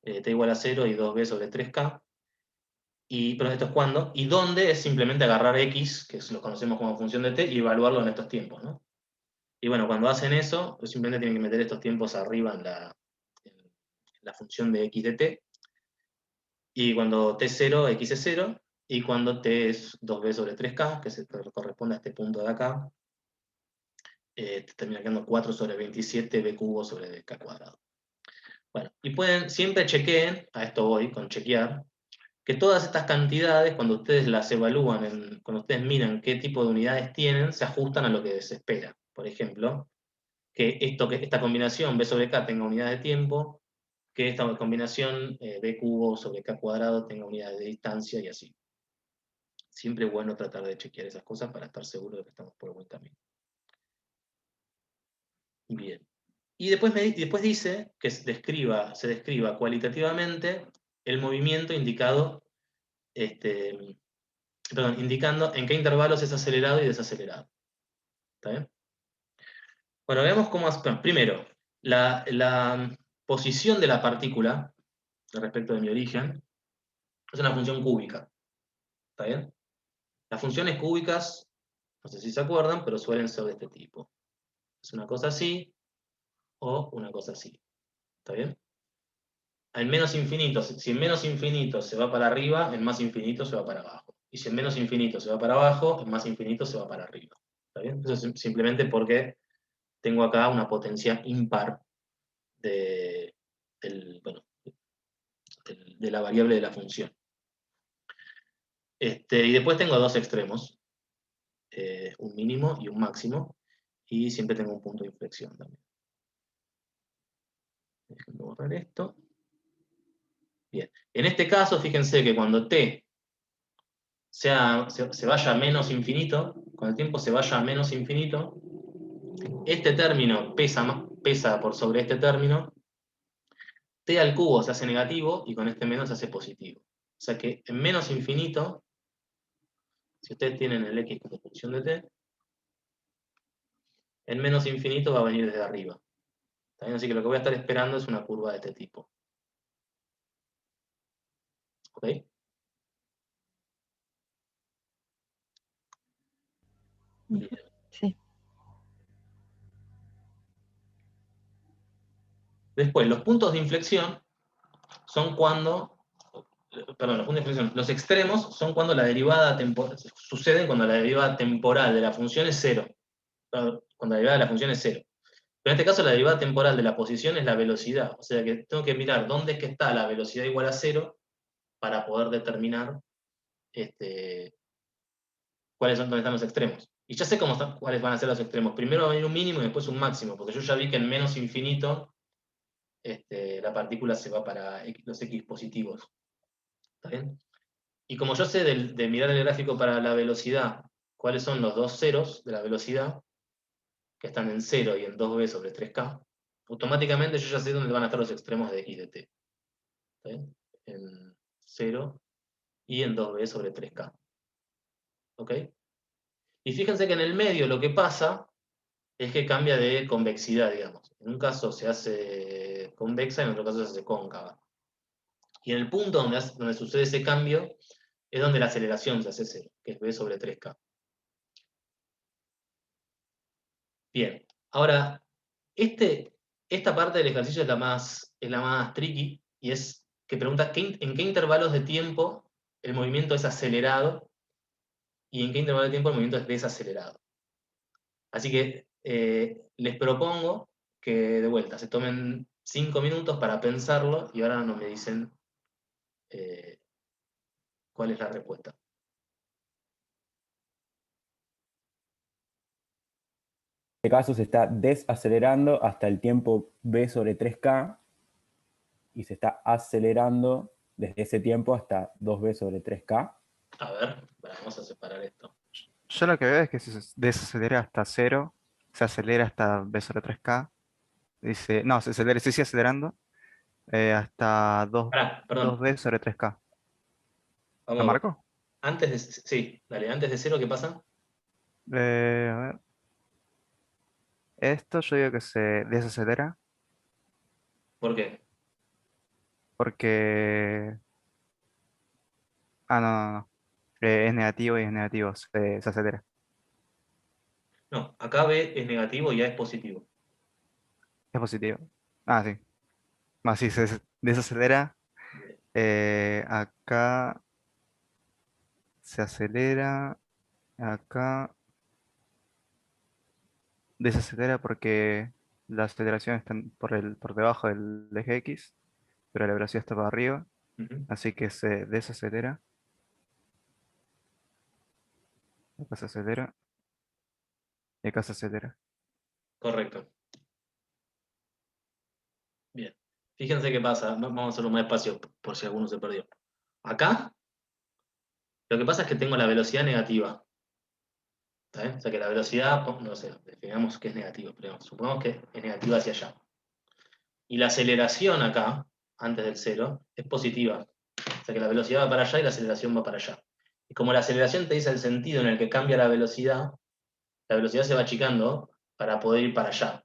t igual a 0 y 2b sobre 3k. Pero esto es cuándo. Y dónde es simplemente agarrar x, que lo conocemos como función de t, y evaluarlo en estos tiempos, ¿no? Y bueno, cuando hacen eso, pues simplemente tienen que meter estos tiempos arriba en la función de x de t. Y cuando t es 0, x es 0. Y cuando t es 2b sobre 3k, que se corresponde a este punto de acá, te termina quedando 4 sobre 27 b cubo sobre k cuadrado. Bueno, y siempre chequeen, a esto voy, con chequear, que todas estas cantidades, cuando ustedes las evalúan, cuando ustedes miran qué tipo de unidades tienen, se ajustan a lo que se espera. Por ejemplo, que esta combinación b sobre k tenga unidades de tiempo, que esta combinación b cubo sobre k cuadrado tenga unidades de distancia y así. Siempre es bueno tratar de chequear esas cosas para estar seguro de que estamos por el buen camino. Bien. Y después dice que se describa cualitativamente el movimiento indicando indicando en qué intervalos es acelerado y desacelerado. ¿Está bien? Bueno, veamos cómo. Primero, la posición de la partícula respecto de mi origen es una función cúbica. ¿Está bien? Las funciones cúbicas, no sé si se acuerdan, pero suelen ser de este tipo. Es una cosa así o una cosa así. ¿Está bien? En menos infinito, si en menos infinito se va para arriba, en más infinito se va para abajo. Y si en menos infinito se va para abajo, en más infinito se va para arriba. ¿Está bien? Eso es simplemente porque tengo acá una potencia impar bueno, de la variable de la función. Y después tengo dos extremos, un mínimo y un máximo, y siempre tengo un punto de inflexión también. Déjenme borrar esto. Bien. En este caso, fíjense que cuando t se vaya a menos infinito, cuando el tiempo se vaya a menos infinito, este término pesa por sobre este término, t al cubo se hace negativo y con este menos se hace positivo. O sea que en menos infinito, si ustedes tienen el x como función de t, en menos infinito va a venir desde arriba. ¿Está bien? Así que lo que voy a estar esperando es una curva de este tipo. ¿Ok? Bien. Sí. Después, los puntos de inflexión son cuando, perdón, los puntos de inflexión, los extremos son cuando la derivada temporal, suceden cuando la derivada temporal de la función es 0. Cuando la derivada de la función es 0. Pero en este caso la derivada temporal de la posición es la velocidad. O sea que tengo que mirar dónde es que está la velocidad igual a 0 para poder determinar dónde están los extremos. Y ya sé cuáles van a ser los extremos. Primero va a venir un mínimo y después un máximo, porque yo ya vi que en menos infinito la partícula se va para los x positivos. ¿Está bien? Y como yo sé de mirar el gráfico para la velocidad, cuáles son los dos ceros de la velocidad, que están en 0 y en 2b sobre 3k, automáticamente yo ya sé dónde van a estar los extremos de x de t. ¿Está bien? En 0 y en 2b sobre 3k. ¿Ok? Y fíjense que en el medio lo que pasa es que cambia de convexidad, digamos. En un caso se hace convexa, en otro caso se hace cóncava. Y en el punto donde sucede ese cambio es donde la aceleración se hace cero, que es v sobre 3k. Bien, ahora, esta parte del ejercicio es la más tricky, y es que pregunta en qué intervalos de tiempo el movimiento es acelerado y en qué intervalo de tiempo el movimiento es desacelerado. Así que les propongo que de vuelta se tomen 5 minutos para pensarlo y ahora no me dicen cuál es la respuesta. En este caso se está desacelerando hasta el tiempo v sobre 3k y se está acelerando desde ese tiempo hasta 2v sobre 3k. A ver, vamos a separar esto. Yo lo que veo es que se desacelera hasta 0, se acelera hasta v sobre 3k. Dice, no, se acelera, se sigue acelerando hasta Pará, perdón. 2v sobre 3k. ¿Lo Vamos, marco? sí, dale, antes de 0, ¿qué pasa? A ver. Esto yo digo que se desacelera ¿Por qué? porque... Ah, no, no, no. Es negativo y es negativo, se acelera. No, acá B es negativo y A es positivo. Es positivo. Ah, sí. Más sí, se desacelera. Acá se acelera. Acá desacelera porque la aceleración está por debajo del eje X, pero la velocidad está para arriba, Ujú, así que se desacelera. Acá se acelera y acá se acelera. correcto. Bien. Fíjense qué pasa. Vamos a hacerlo más despacio por si alguno se perdió. Acá, lo que pasa es que tengo la velocidad negativa. ¿Está bien? O sea que la velocidad, no sé, definamos que es negativa, pero supongamos que es negativa hacia allá. Y la aceleración acá, antes del 0, es positiva. O sea que la velocidad va para allá y la aceleración va para allá. Y como la aceleración te dice el sentido en el que cambia la velocidad se va achicando para poder ir para allá.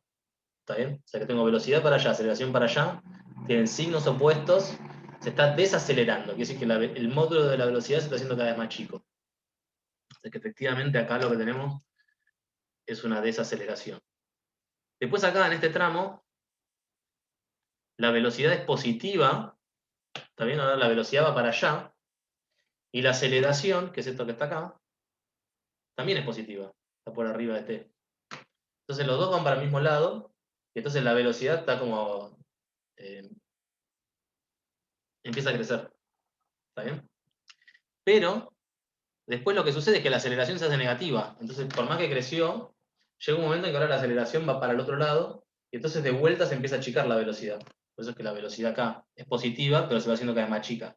¿Está bien? O sea que tengo velocidad para allá, aceleración para allá, tienen signos opuestos, se está desacelerando, quiere decir que el módulo de la velocidad se está haciendo cada vez más chico. O sea que efectivamente acá lo que tenemos es una desaceleración. Después acá en este tramo, la velocidad es positiva, ¿está bien? Ahora la velocidad va para allá, y la aceleración, que es esto que está acá, también es positiva, está por arriba de t. Entonces los dos van para el mismo lado, y entonces la velocidad está como... empieza a crecer, ¿está bien? Pero después lo que sucede es que la aceleración se hace negativa, entonces por más que creció, llega un momento en que ahora la aceleración va para el otro lado, y entonces de vuelta se empieza a achicar la velocidad. Por eso es que la velocidad acá es positiva, pero se va haciendo cada vez más chica.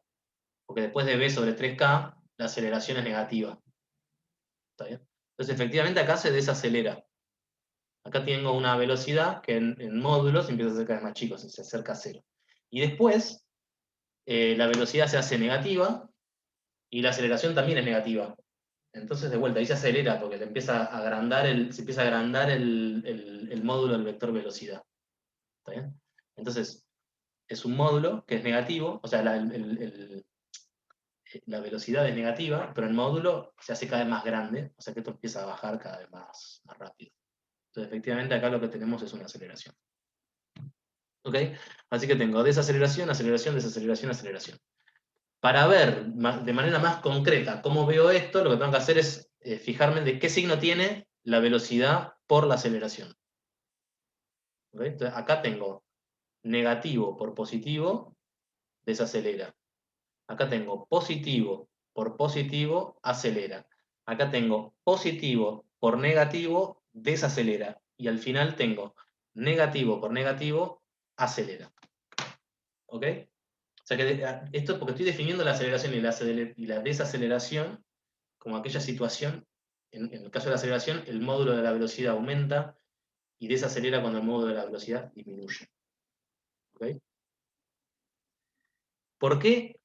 Porque después de v sobre 3k, la aceleración es negativa. ¿Está bien? Entonces efectivamente acá se desacelera. Acá tengo una velocidad que en módulos empieza a ser cada vez más chico, se acerca a cero. Y después la velocidad se hace negativa y la aceleración también es negativa. Entonces, de vuelta, ahí se acelera porque se empieza a agrandar el módulo del vector velocidad. ¿Está bien? Entonces, es un módulo que es negativo, o sea, la velocidad es negativa, pero el módulo se hace cada vez más grande, o sea que esto empieza a bajar cada vez más rápido. Entonces, efectivamente, acá lo que tenemos es una aceleración. ¿Ok? Así que tengo desaceleración, aceleración, desaceleración, aceleración. Para ver de manera más concreta cómo veo esto, lo que tengo que hacer es fijarme de qué signo tiene la velocidad por la aceleración. ¿Ok? Entonces, acá tengo negativo por positivo, desacelera. Acá tengo positivo por positivo, acelera. Acá tengo positivo por negativo, desacelera. Y al final tengo negativo por negativo, acelera. ¿Ok? O sea que esto es porque estoy definiendo la aceleración y la desaceleración como aquella situación, en el caso de la aceleración, el módulo de la velocidad aumenta y desacelera cuando el módulo de la velocidad disminuye. ¿Ok? ¿Por qué?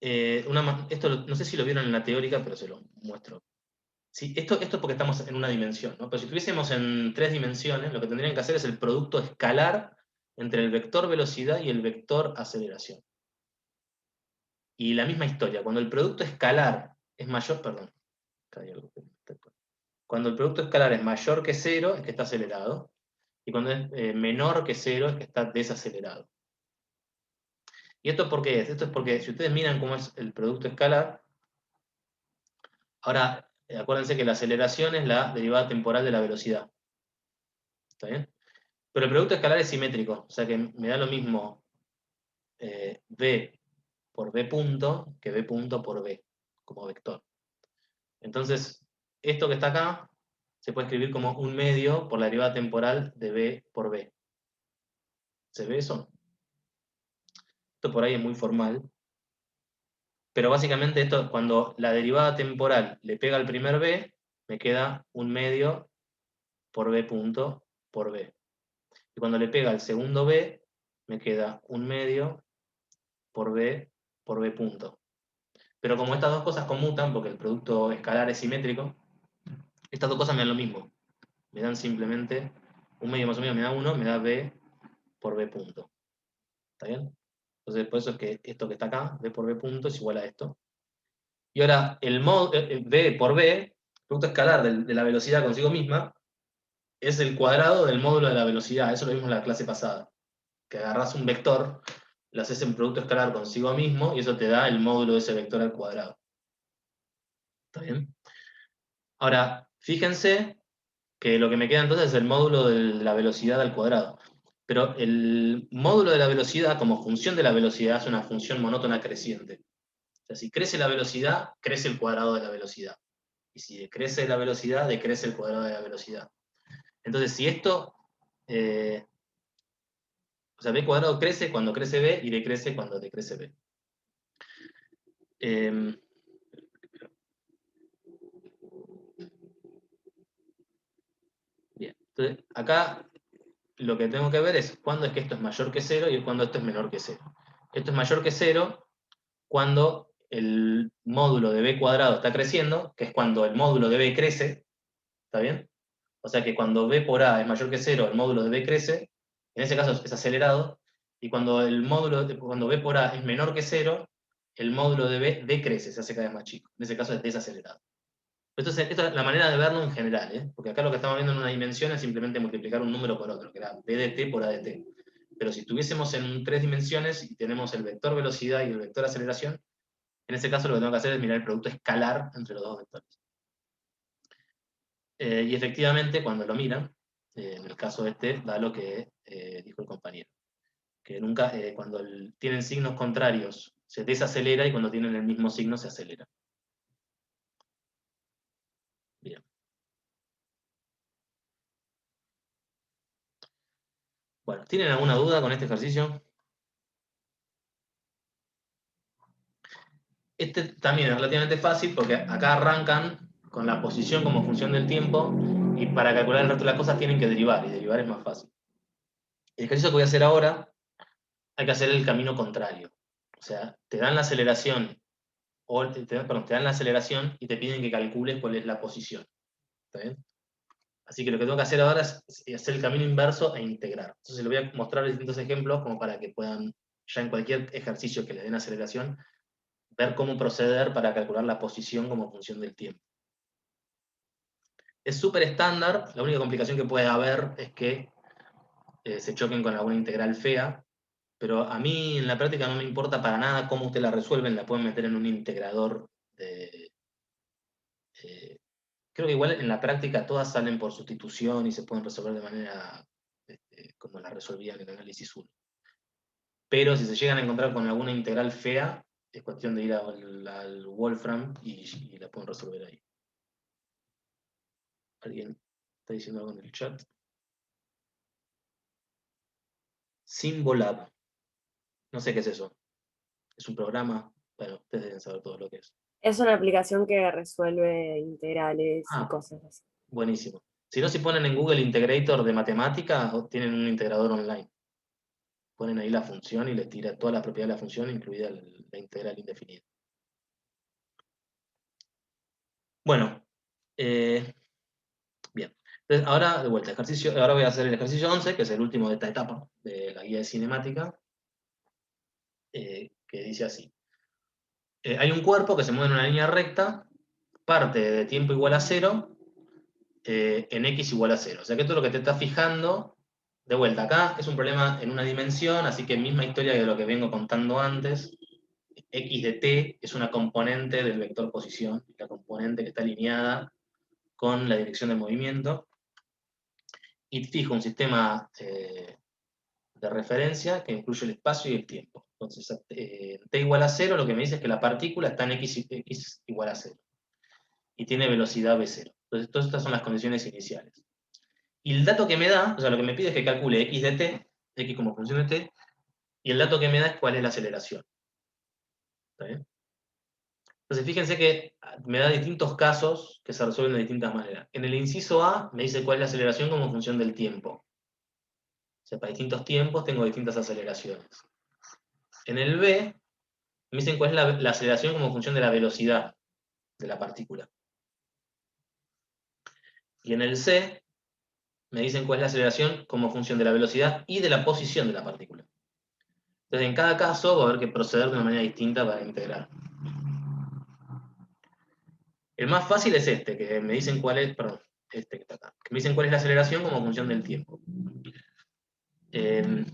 Esto no sé si lo vieron en la teórica, pero se lo muestro esto es porque estamos en una dimensión, ¿no? Pero si estuviésemos en 3 dimensiones, lo que tendrían que hacer es el producto escalar entre el vector velocidad y el vector aceleración. Y la misma historia, cuando el producto escalar es mayor, perdón, cuando el producto escalar es mayor que 0, es que está acelerado, y cuando es menor que 0, es que está desacelerado. ¿Y esto por qué es? Esto es porque si ustedes miran cómo es el producto escalar, ahora acuérdense que la aceleración es la derivada temporal de la velocidad. ¿Está bien? Pero el producto escalar es simétrico, o sea que me da lo mismo v por v punto que v punto por v, como vector. Entonces, esto que está acá se puede escribir como un medio por la derivada temporal de v por v. ¿Se ve eso? Esto por ahí es muy formal, pero básicamente esto, cuando la derivada temporal le pega al primer v, me queda un medio por v punto por v. Y cuando le pega al segundo v, me queda un medio por v punto. Pero como estas dos cosas conmutan, porque el producto escalar es simétrico, estas dos cosas me dan lo mismo. Me dan simplemente un medio más o menos, me da 1, me da v por v punto. ¿Está bien? Entonces, por eso es que esto que está acá, v por v punto, es igual a esto. Y ahora, el v por v, producto escalar de la velocidad consigo misma, es el cuadrado del módulo de la velocidad. Eso lo vimos en la clase pasada. Que agarras un vector, lo haces en producto escalar consigo mismo, y eso te da el módulo de ese vector al cuadrado. ¿Está bien? Ahora, fíjense que lo que me queda entonces es el módulo de la velocidad al cuadrado. Pero el módulo de la velocidad, como función de la velocidad, es una función monótona creciente. O sea, si crece la velocidad, crece el cuadrado de la velocidad. Y si decrece la velocidad, decrece el cuadrado de la velocidad. Entonces, si esto, o sea, b cuadrado crece cuando crece b y decrece cuando decrece b. Bien, entonces acá lo que tengo que ver es cuándo es que esto es mayor que 0 y cuándo esto es menor que 0. Esto es mayor que 0 cuando el módulo de b cuadrado está creciendo, que es cuando el módulo de b crece, ¿está bien? O sea que cuando b por a es mayor que 0, el módulo de b crece, en ese caso es acelerado, y cuando cuando b por a es menor que 0, el módulo de b decrece, se hace cada vez más chico. En ese caso es desacelerado. Entonces, esta es la manera de verlo en general, ¿eh? Porque acá lo que estamos viendo en una dimensión es simplemente multiplicar un número por otro, que era b de t por a de t. Pero si estuviésemos en 3 dimensiones y tenemos el vector velocidad y el vector aceleración, en ese caso lo que tengo que hacer es mirar el producto escalar entre los dos vectores. Y efectivamente, cuando lo miran, en el caso este, da lo que dijo el compañero. Que nunca, cuando tienen signos contrarios, se desacelera, y cuando tienen el mismo signo, se acelera. Bien. Bueno, ¿tienen alguna duda con este ejercicio? Este también es relativamente fácil porque acá arrancan con la posición como función del tiempo, y para calcular el resto de las cosas tienen que derivar, y derivar es más fácil. El ejercicio que voy a hacer ahora, hay que hacer el camino contrario. O sea, te dan la aceleración, te dan la aceleración y te piden que calcules cuál es la posición. ¿Está bien? Así que lo que tengo que hacer ahora es hacer el camino inverso e integrar. Entonces les voy a mostrar distintos ejemplos como para que puedan, ya en cualquier ejercicio que les den aceleración, ver cómo proceder para calcular la posición como función del tiempo. Es súper estándar, la única complicación que puede haber es que se choquen con alguna integral fea, pero a mí en la práctica no me importa para nada cómo ustedes la resuelven, la pueden meter en un integrador de... creo que igual en la práctica todas salen por sustitución y se pueden resolver de manera como la resolvían en el análisis 1. Pero si se llegan a encontrar con alguna integral fea, es cuestión de ir al Wolfram y la pueden resolver ahí. ¿Alguien está diciendo algo en el chat? Symbolab. No sé qué es eso. ¿Es un programa? Bueno, ustedes deben saber todo lo que es. Es una aplicación que resuelve integrales y cosas así. Buenísimo. Si no, si ponen en Google Integrator de matemática, tienen un integrador online. Ponen ahí la función y les tira toda la propiedad de la función, incluida la integral indefinida. Bueno, Bien. Entonces, ahora, de vuelta, ahora voy a hacer el ejercicio 11, que es el último de esta etapa de la guía de cinemática, que dice así. Hay un cuerpo que se mueve en una línea recta, parte de tiempo igual a 0, en x igual a 0. O sea que esto es lo que te está fijando. De vuelta, acá es un problema en una dimensión, así que misma historia que lo que vengo contando antes. X de t es una componente del vector posición, la componente que está alineada con la dirección del movimiento. Y fijo un sistema de referencia que incluye el espacio y el tiempo. Entonces, t igual a 0, lo que me dice es que la partícula está en x igual a 0. Y tiene velocidad v0. Entonces, todas estas son las condiciones iniciales. Y el dato que me da, o sea, lo que me pide es que calcule x de t, x como función de t, y el dato que me da es cuál es la aceleración. ¿Está bien? Entonces, fíjense que me da distintos casos que se resuelven de distintas maneras. En el inciso A me dice cuál es la aceleración como función del tiempo. O sea, para distintos tiempos tengo distintas aceleraciones. En el B me dicen cuál es la aceleración como función de la velocidad de la partícula. Y en el C me dicen cuál es la aceleración como función de la velocidad y de la posición de la partícula. Entonces, en cada caso va a haber que proceder de una manera distinta para integrar. El más fácil es este, que me dicen cuál es, perdón, este que está acá, que me dicen cuál es la aceleración como función del tiempo. Bien,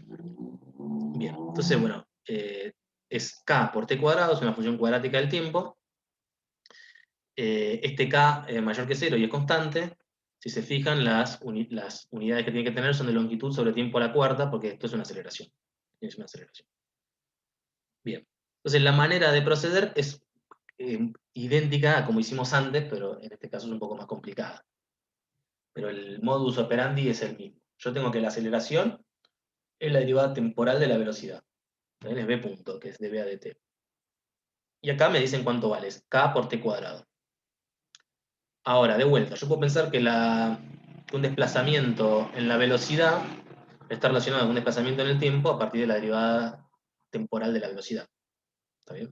entonces, bueno, es k por t cuadrado, es una función cuadrática del tiempo. Este k es mayor que 0 y es constante. Si se fijan, las unidades que tiene que tener son de longitud sobre tiempo a la cuarta, porque esto es una aceleración. Es una aceleración. Bien. Entonces, la manera de proceder es idéntica a como hicimos antes, pero en este caso es un poco más complicada. Pero el modus operandi es el mismo. Yo tengo que la aceleración es la derivada temporal de la velocidad. Es b punto, que es dv a dt. Y acá me dicen cuánto vale, es k por t cuadrado. Ahora, de vuelta, yo puedo pensar que un desplazamiento en la velocidad está relacionado con un desplazamiento en el tiempo a partir de la derivada temporal de la velocidad. ¿Está bien?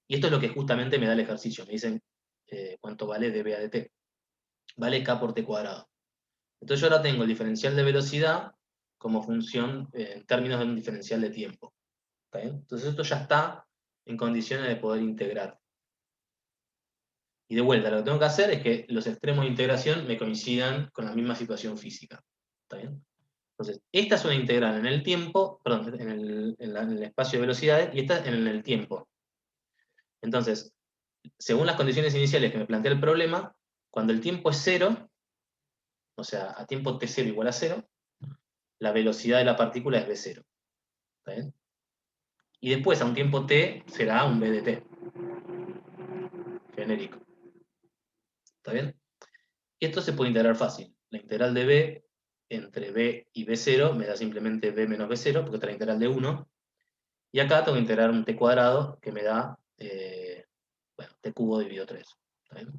Y esto es lo que justamente me da el ejercicio. Me dicen cuánto vale dv a dt. Vale k por t cuadrado. Entonces yo ahora tengo el diferencial de velocidad como función en términos de un diferencial de tiempo. ¿Está bien? Entonces esto ya está en condiciones de poder integrar. Y de vuelta, lo que tengo que hacer es que los extremos de integración me coincidan con la misma situación física. ¿Está bien? Entonces, esta es una integral en el tiempo, perdón, en el espacio de velocidades, y esta en el tiempo. Entonces, según las condiciones iniciales que me plantea el problema, cuando el tiempo es 0, o sea, a tiempo t0 igual a 0, la velocidad de la partícula es v0. ¿Está bien? Y después, a un tiempo t, será un v de t. Genérico. ¿Está bien? Y esto se puede integrar fácil. La integral de b entre b y b0 me da simplemente b menos b0, porque está la integral de 1. Y acá tengo que integrar un t cuadrado que me da, bueno, t cubo dividido 3. ¿Está bien?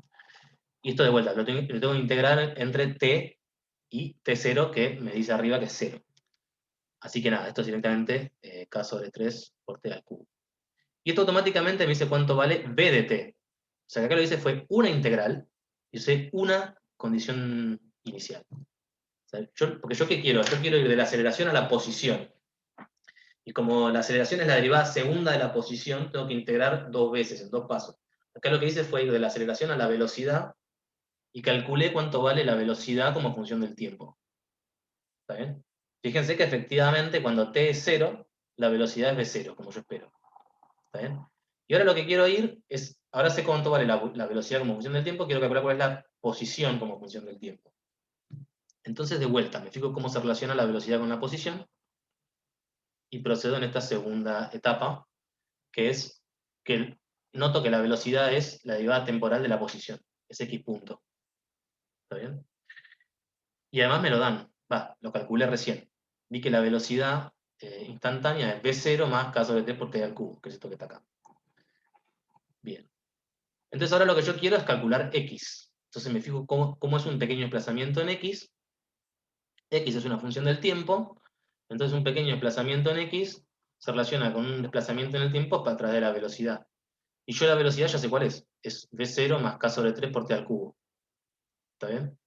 Y esto de vuelta, lo tengo que integrar entre t y t0, que me dice arriba que es 0. Así que nada, esto es directamente k sobre 3 por t al cubo. Y esto automáticamente me dice cuánto vale b de t. O sea que acá lo que hice fue una integral, y usé una condición inicial. O sea, porque yo ¿qué quiero? Yo quiero ir de la aceleración a la posición. Y como la aceleración es la derivada segunda de la posición, tengo que integrar dos veces, en dos pasos. Acá lo que hice fue ir de la aceleración a la velocidad, y calculé cuánto vale la velocidad como función del tiempo. ¿Está bien? Fíjense que efectivamente cuando t es 0, la velocidad es v0, como yo espero. ¿Está bien? Y ahora lo que quiero ir es, ahora sé cuánto vale la velocidad como función del tiempo, quiero calcular cuál es la posición como función del tiempo. Entonces, de vuelta, me fijo cómo se relaciona la velocidad con la posición, y procedo en esta segunda etapa, que es que noto que la velocidad es la derivada temporal de la posición, es x punto. ¿Está bien? Y además me lo dan, lo calculé recién. Vi que la velocidad instantánea es v0 más k sobre t por t al cubo, que es esto que está acá. Bien. Entonces ahora lo que yo quiero es calcular x. Entonces me fijo cómo es un pequeño desplazamiento en x. X es una función del tiempo. Entonces un pequeño desplazamiento en x se relaciona con un desplazamiento en el tiempo para través de la velocidad. Y yo la velocidad ya sé cuál es. Es v0 más k sobre 3 por t al cubo. ¿Está bien?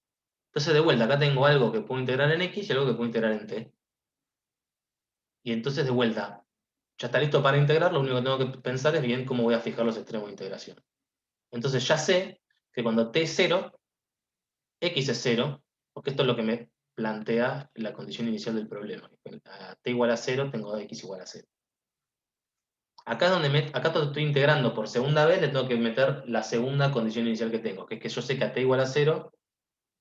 Entonces, de vuelta, acá tengo algo que puedo integrar en X y algo que puedo integrar en T. Y entonces, de vuelta, ya está listo para integrar, lo único que tengo que pensar es bien cómo voy a fijar los extremos de integración. Entonces ya sé que cuando T es 0, X es 0, porque esto es lo que me plantea la condición inicial del problema. A T igual a 0, tengo X igual a 0. Acá es donde acá estoy integrando por segunda vez, le tengo que meter la segunda condición inicial que tengo, que es que yo sé que a T igual a 0,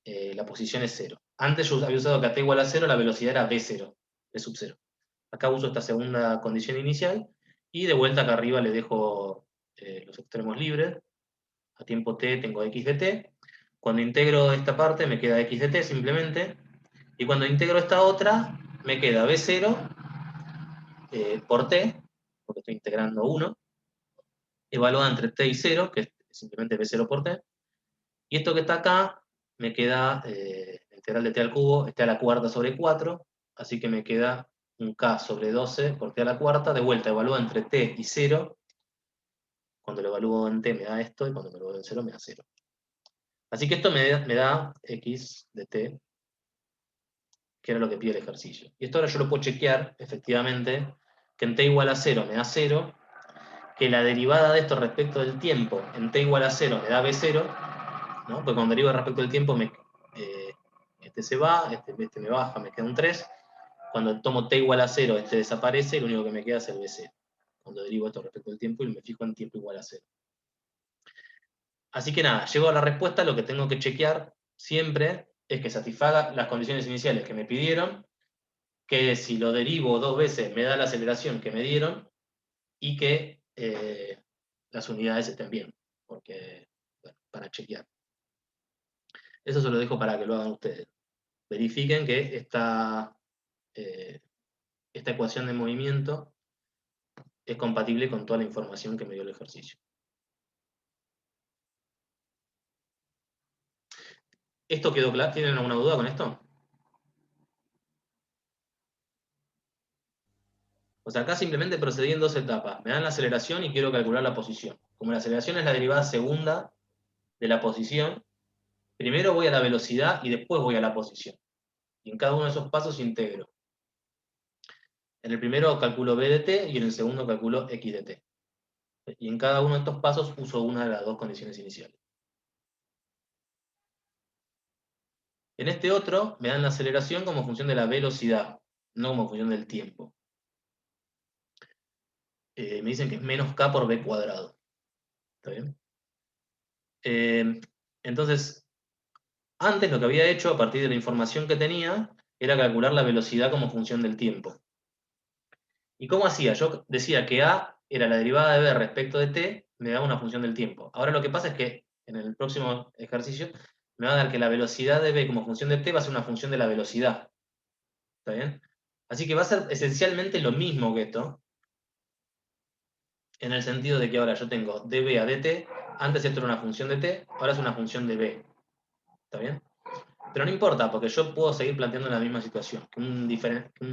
la posición es 0. Antes yo había usado que a T igual a 0, la velocidad era V0, V sub 0. Acá uso esta segunda condición inicial, y de vuelta acá arriba le dejo los extremos libres. A tiempo t tengo x de t. Cuando integro esta parte me queda x de t simplemente. Y cuando integro esta otra, me queda b0 por t, porque estoy integrando 1, evaluada entre t y 0, que es simplemente b0 por t. Y esto que está acá, me queda integral de t al cubo, t a la cuarta sobre 4, así que me queda un k sobre 12 por t a la cuarta, de vuelta evalúa entre t y 0. Cuando lo evalúo en t me da esto, y cuando me lo evalúo en 0 me da 0. Así que esto me da x de t, que era lo que pide el ejercicio. Y esto ahora yo lo puedo chequear, efectivamente, que en t igual a 0 me da 0, que la derivada de esto respecto del tiempo en t igual a 0 me da b0, ¿no? Porque cuando derivo respecto del tiempo, este se va, este me baja, me queda un 3. Cuando tomo t igual a 0, este desaparece, y lo único que me queda es el b0. Cuando derivo esto respecto del tiempo y me fijo en tiempo igual a 0. Así que nada, llego a la respuesta, lo que tengo que chequear siempre es que satisfaga las condiciones iniciales que me pidieron, que si lo derivo 2 veces me da la aceleración que me dieron, y que las unidades estén bien, porque, bueno, para chequear. Eso se lo dejo para que lo hagan ustedes. Verifiquen que esta ecuación de movimiento es compatible con toda la información que me dio el ejercicio. ¿Esto quedó claro? ¿Tienen alguna duda con esto? O sea, acá simplemente procedí en 2 etapas. Me dan la aceleración y quiero calcular la posición. Como la aceleración es la derivada segunda de la posición, primero voy a la velocidad y después voy a la posición. Y en cada uno de esos pasos integro. En el primero calculo b de t y en el segundo calculo x de t. Y en cada uno de estos pasos uso una de las dos condiciones iniciales. En este otro me dan la aceleración como función de la velocidad, no como función del tiempo. Me dicen que es menos k por b cuadrado. ¿Está bien? Entonces, antes lo que había hecho, a partir de la información que tenía, era calcular la velocidad como función del tiempo. ¿Y cómo hacía? Yo decía que a era la derivada de b respecto de t, me daba una función del tiempo. Ahora lo que pasa es que en el próximo ejercicio me va a dar que la velocidad de b como función de t va a ser una función de la velocidad. ¿Está bien? Así que va a ser esencialmente lo mismo que esto, en el sentido de que ahora yo tengo db a dt, antes esto era una función de t, ahora es una función de b. ¿Está bien? Pero no importa, porque yo puedo seguir planteando la misma situación, que un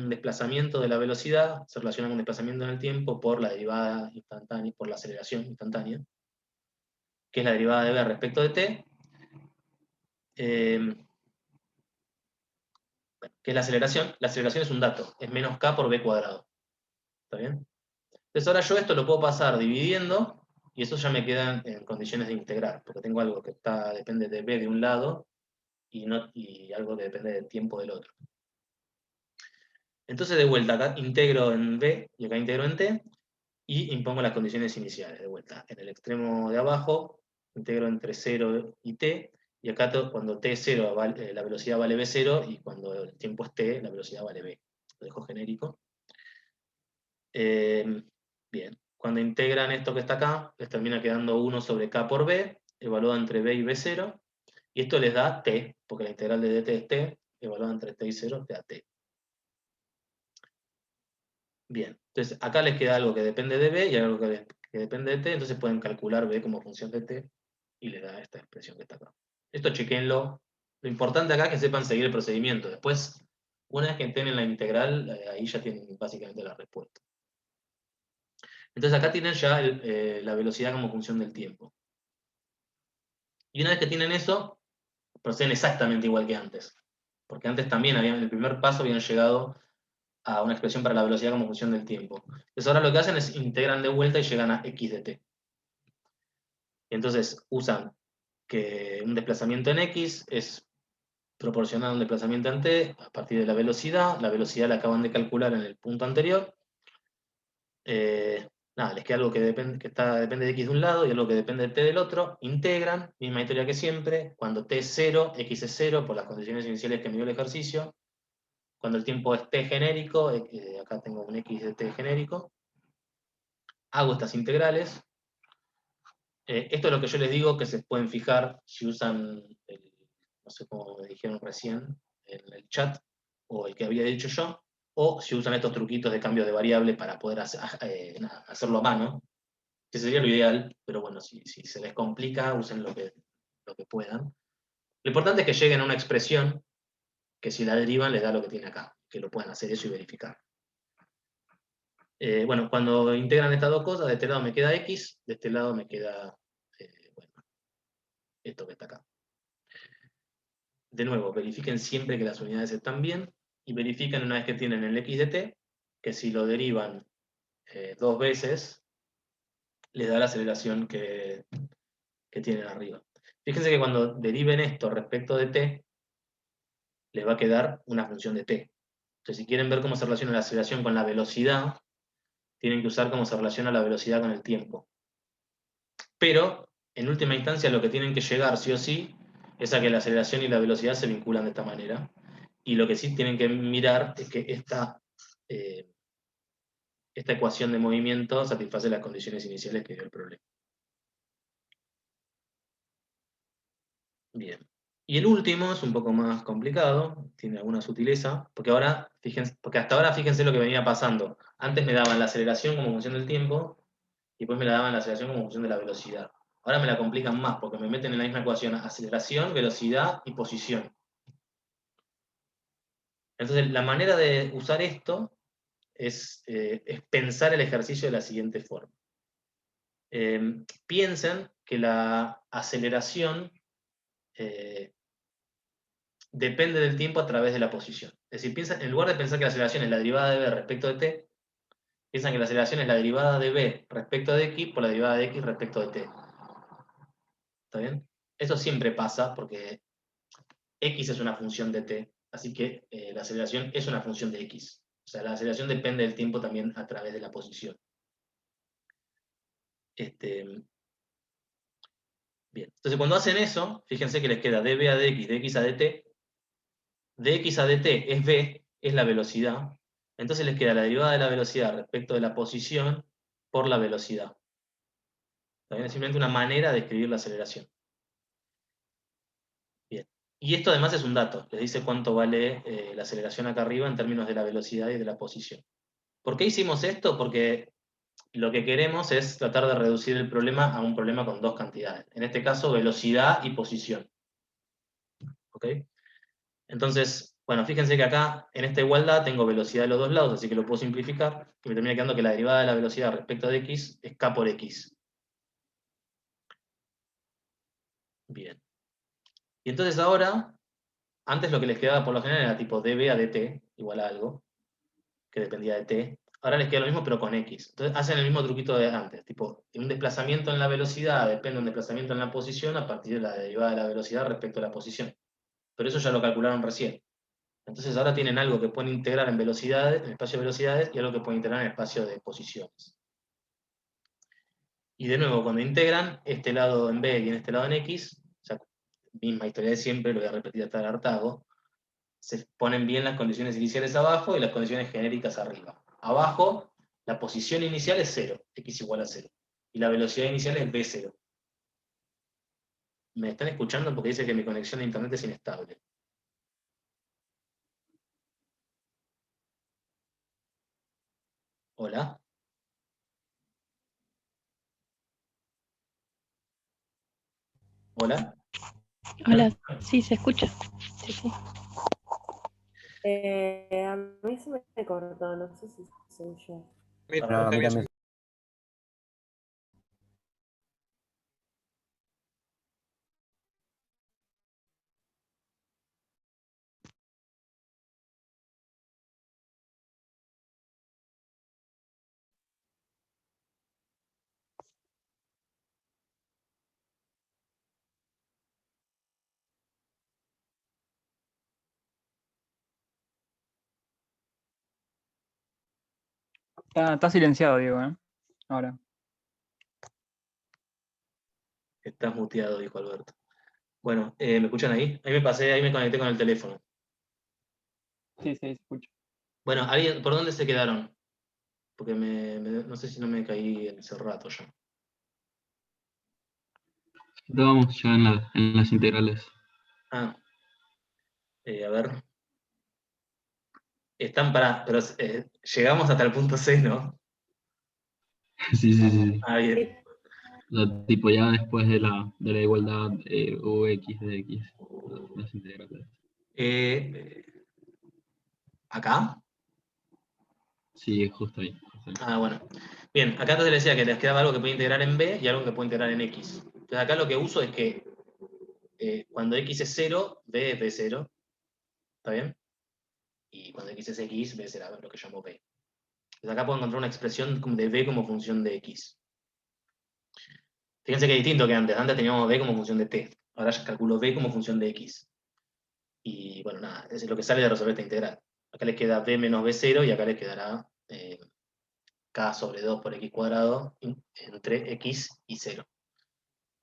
desplazamiento de la velocidad se relaciona con un desplazamiento en el tiempo por la derivada instantánea, por la aceleración instantánea, que es la derivada de v respecto de t, que es la aceleración. La aceleración es un dato, es menos k por b cuadrado. ¿Está bien? Entonces ahora yo esto lo puedo pasar dividiendo, y eso ya me queda en condiciones de integrar, porque tengo algo que depende de b de un lado, y algo que depende del tiempo del otro. Entonces, de vuelta, acá integro en b y acá integro en t, y impongo las condiciones iniciales, de vuelta. En el extremo de abajo, integro entre 0 y t, y acá cuando t es 0, la velocidad vale b0, y cuando el tiempo es t, la velocidad vale b. Lo dejo genérico. Bien, cuando integran esto que está acá, les termina quedando 1 sobre k por b, evaluado entre b y b0, y esto les da t, porque la integral de dt es t, evaluada entre t y 0, te da t. Bien, entonces acá les queda algo que depende de b y algo que depende de t, entonces pueden calcular b como función de t, y les da esta expresión que está acá. Esto chequenlo. Lo importante acá es que sepan seguir el procedimiento. Después, una vez que estén en la integral, ahí ya tienen básicamente la respuesta. Entonces acá tienen ya la velocidad como función del tiempo. Y una vez que tienen eso, proceden exactamente igual que antes. Porque antes también en el primer paso habían llegado a una expresión para la velocidad como función del tiempo. Entonces ahora lo que hacen es integran de vuelta y llegan a x de t. Y entonces usan que un desplazamiento en x es proporcional a un desplazamiento en t a partir de la velocidad la acaban de calcular en el punto anterior. Nada, les queda algo que depende de x de un lado y algo que depende de t del otro, integran, misma historia que siempre, cuando t es 0, x es 0 por las condiciones iniciales que me dio el ejercicio, cuando el tiempo es t genérico, acá tengo un x de t genérico, hago estas integrales. Esto es lo que yo les digo que se pueden fijar si usan, no sé cómo me dijeron recién, en el chat, o el que había dicho yo, o si usan estos truquitos de cambio de variable para poder hacerlo a mano, que sería lo ideal, pero bueno, si se les complica, usen lo que puedan. Lo importante es que lleguen a una expresión que si la derivan les da lo que tiene acá, que lo puedan hacer eso y verificar. Bueno, cuando integran estas dos cosas, de este lado me queda x, de este lado me queda, bueno, esto que está acá. De nuevo, verifiquen siempre que las unidades están bien, y verifiquen una vez que tienen el x de t, que si lo derivan dos veces, les da la aceleración que tienen arriba. Fíjense que cuando deriven esto respecto de t, les va a quedar una función de t. Entonces, si quieren ver cómo se relaciona la aceleración con la velocidad, tienen que usar cómo se relaciona la velocidad con el tiempo. Pero, en última instancia, lo que tienen que llegar, sí o sí, es a que la aceleración y la velocidad se vinculan de esta manera. Y lo que sí tienen que mirar es que esta ecuación de movimiento satisface las condiciones iniciales que dio el problema. Bien. Y el último es un poco más complicado, tiene alguna sutileza, porque ahora, fíjense, porque hasta ahora fíjense lo que venía pasando. Antes me daban la aceleración como función del tiempo, y después me la daban la aceleración como función de la velocidad. Ahora me la complican más, porque me meten en la misma ecuación aceleración, velocidad y posición. Entonces, la manera de usar esto es pensar el ejercicio de la siguiente forma. Piensen que la aceleración depende del tiempo a través de la posición. Es decir, en lugar de pensar que la aceleración es la derivada de b respecto de t, piensan que la aceleración es la derivada de b respecto de x por la derivada de x respecto de t. ¿Está bien? Eso siempre pasa porque x es una función de t, así que la aceleración es una función de x. O sea, la aceleración depende del tiempo también a través de la posición. Bien, entonces cuando hacen eso, fíjense que les queda db a dx, dx a dt. Dx a dt es v, es la velocidad. Entonces les queda la derivada de la velocidad respecto de la posición por la velocidad. También es simplemente una manera de escribir la aceleración. Bien. Y esto además es un dato, les dice cuánto vale la aceleración acá arriba en términos de la velocidad y de la posición. ¿Por qué hicimos esto? Porque lo que queremos es tratar de reducir el problema a un problema con dos cantidades. En este caso, velocidad y posición. ¿Ok? Entonces, bueno, fíjense que acá, en esta igualdad, tengo velocidad de los dos lados, así que lo puedo simplificar, y me termina quedando que la derivada de la velocidad respecto de x es k por x. Bien. Y entonces ahora, antes lo que les quedaba por lo general era tipo db a dt, igual a algo, que dependía de t. Ahora les queda lo mismo, pero con x. Entonces hacen el mismo truquito de antes, tipo, un desplazamiento en la velocidad depende de un desplazamiento en la posición a partir de la derivada de la velocidad respecto a la posición. Pero eso ya lo calcularon recién. Entonces ahora tienen algo que pueden integrar en velocidades, en espacio de velocidades, y algo que pueden integrar en espacio de posiciones. Y de nuevo, cuando integran, este lado en b y en este lado en x, o sea, misma historia de siempre, lo voy a repetir hasta el hartazgo, se ponen bien las condiciones iniciales abajo y las condiciones genéricas arriba. Abajo, la posición inicial es 0, x igual a 0. Y la velocidad inicial es b0. ¿Me están escuchando? Porque dice que mi conexión a internet es inestable. ¿Hola? ¿Hola? Hola, sí, se escucha. Sí, sí. A mí se me cortó, no sé si soy yo. No, a mí también. Está silenciado, Diego, ¿eh? Ahora. Estás muteado, dijo Alberto. Bueno, ¿me escuchan ahí? Ahí me conecté con el teléfono. Sí, se escucha. Bueno, ¿por dónde se quedaron? Porque no sé si no me caí en ese rato ya. Estábamos ya en las integrales. Ah, a ver. Están pero llegamos hasta el punto 6, ¿no? Sí. Ah, bien. O sea, tipo ya después de la igualdad UX de X, las integrales. ¿Acá? Sí, justo ahí. Ah, bueno. Bien, acá entonces le decía que les quedaba algo que puede integrar en B y algo que puede integrar en X. Entonces acá lo que uso es que cuando X es 0, B es B0. ¿Está bien? Y cuando X es X, B será lo que llamo B. Entonces acá puedo encontrar una expresión de B como función de X. Fíjense que es distinto que antes. Antes teníamos B como función de T. Ahora ya calculo B como función de X. Y bueno, nada, eso es lo que sale de resolver esta integral. Acá les queda B menos B0 y acá les quedará K sobre 2 por X cuadrado entre X y 0.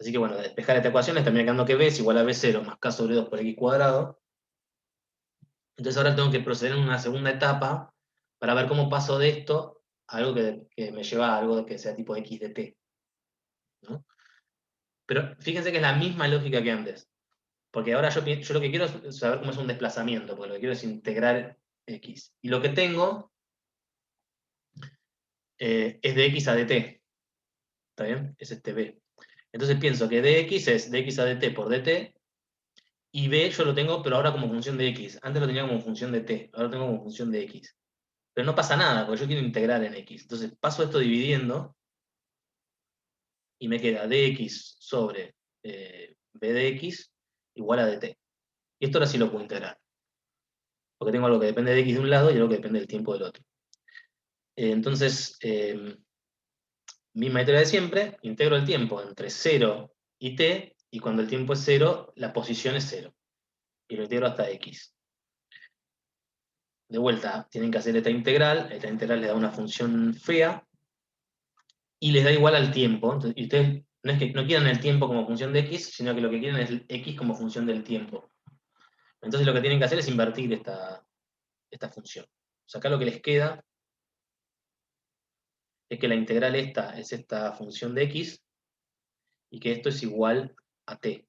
Así que bueno, de despejar esta ecuación les termina quedando que B es igual a B0 más K sobre 2 por X cuadrado. Entonces ahora tengo que proceder en una segunda etapa para ver cómo paso de esto a algo que me lleva a algo que sea tipo X de T, ¿no? Pero fíjense que es la misma lógica que antes. Porque ahora yo lo que quiero es saber cómo es un desplazamiento, porque lo que quiero es integrar X. Y lo que tengo es de X a dt. ¿Está bien? Es este B. Entonces pienso que dx es dx a dt por dt, y B yo lo tengo, pero ahora como función de X. Antes lo tenía como función de T, ahora lo tengo como función de X. Pero no pasa nada, porque yo quiero integrar en X. Entonces paso esto dividiendo, y me queda dx sobre B de X igual a dt. Y esto ahora sí lo puedo integrar. Porque tengo algo que depende de X de un lado y algo que depende del tiempo del otro. Entonces, misma historia de siempre, integro el tiempo entre 0 y t, y cuando el tiempo es 0, la posición es 0. Y lo integro hasta x. De vuelta, tienen que hacer esta integral les da una función fea, y les da igual al tiempo. Entonces, y ustedes no es que no quieran el tiempo como función de x, sino que lo que quieren es x como función del tiempo. Entonces lo que tienen que hacer es invertir esta función. O sea, acá lo que les queda es que la integral esta es esta función de x, y que esto es igual a t.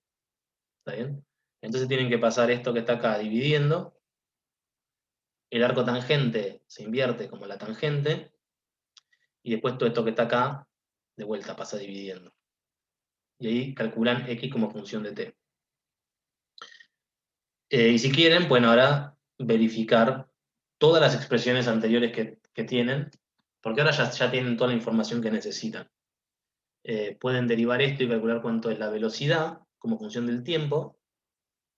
¿Está bien? Entonces tienen que pasar esto que está acá dividiendo. El arco tangente se invierte como la tangente. Y después todo esto que está acá, de vuelta pasa dividiendo. Y ahí calculan x como función de t. Y si quieren, pueden ahora verificar todas las expresiones anteriores que tienen, porque ahora ya tienen toda la información que necesitan. Pueden derivar esto y calcular cuánto es la velocidad como función del tiempo.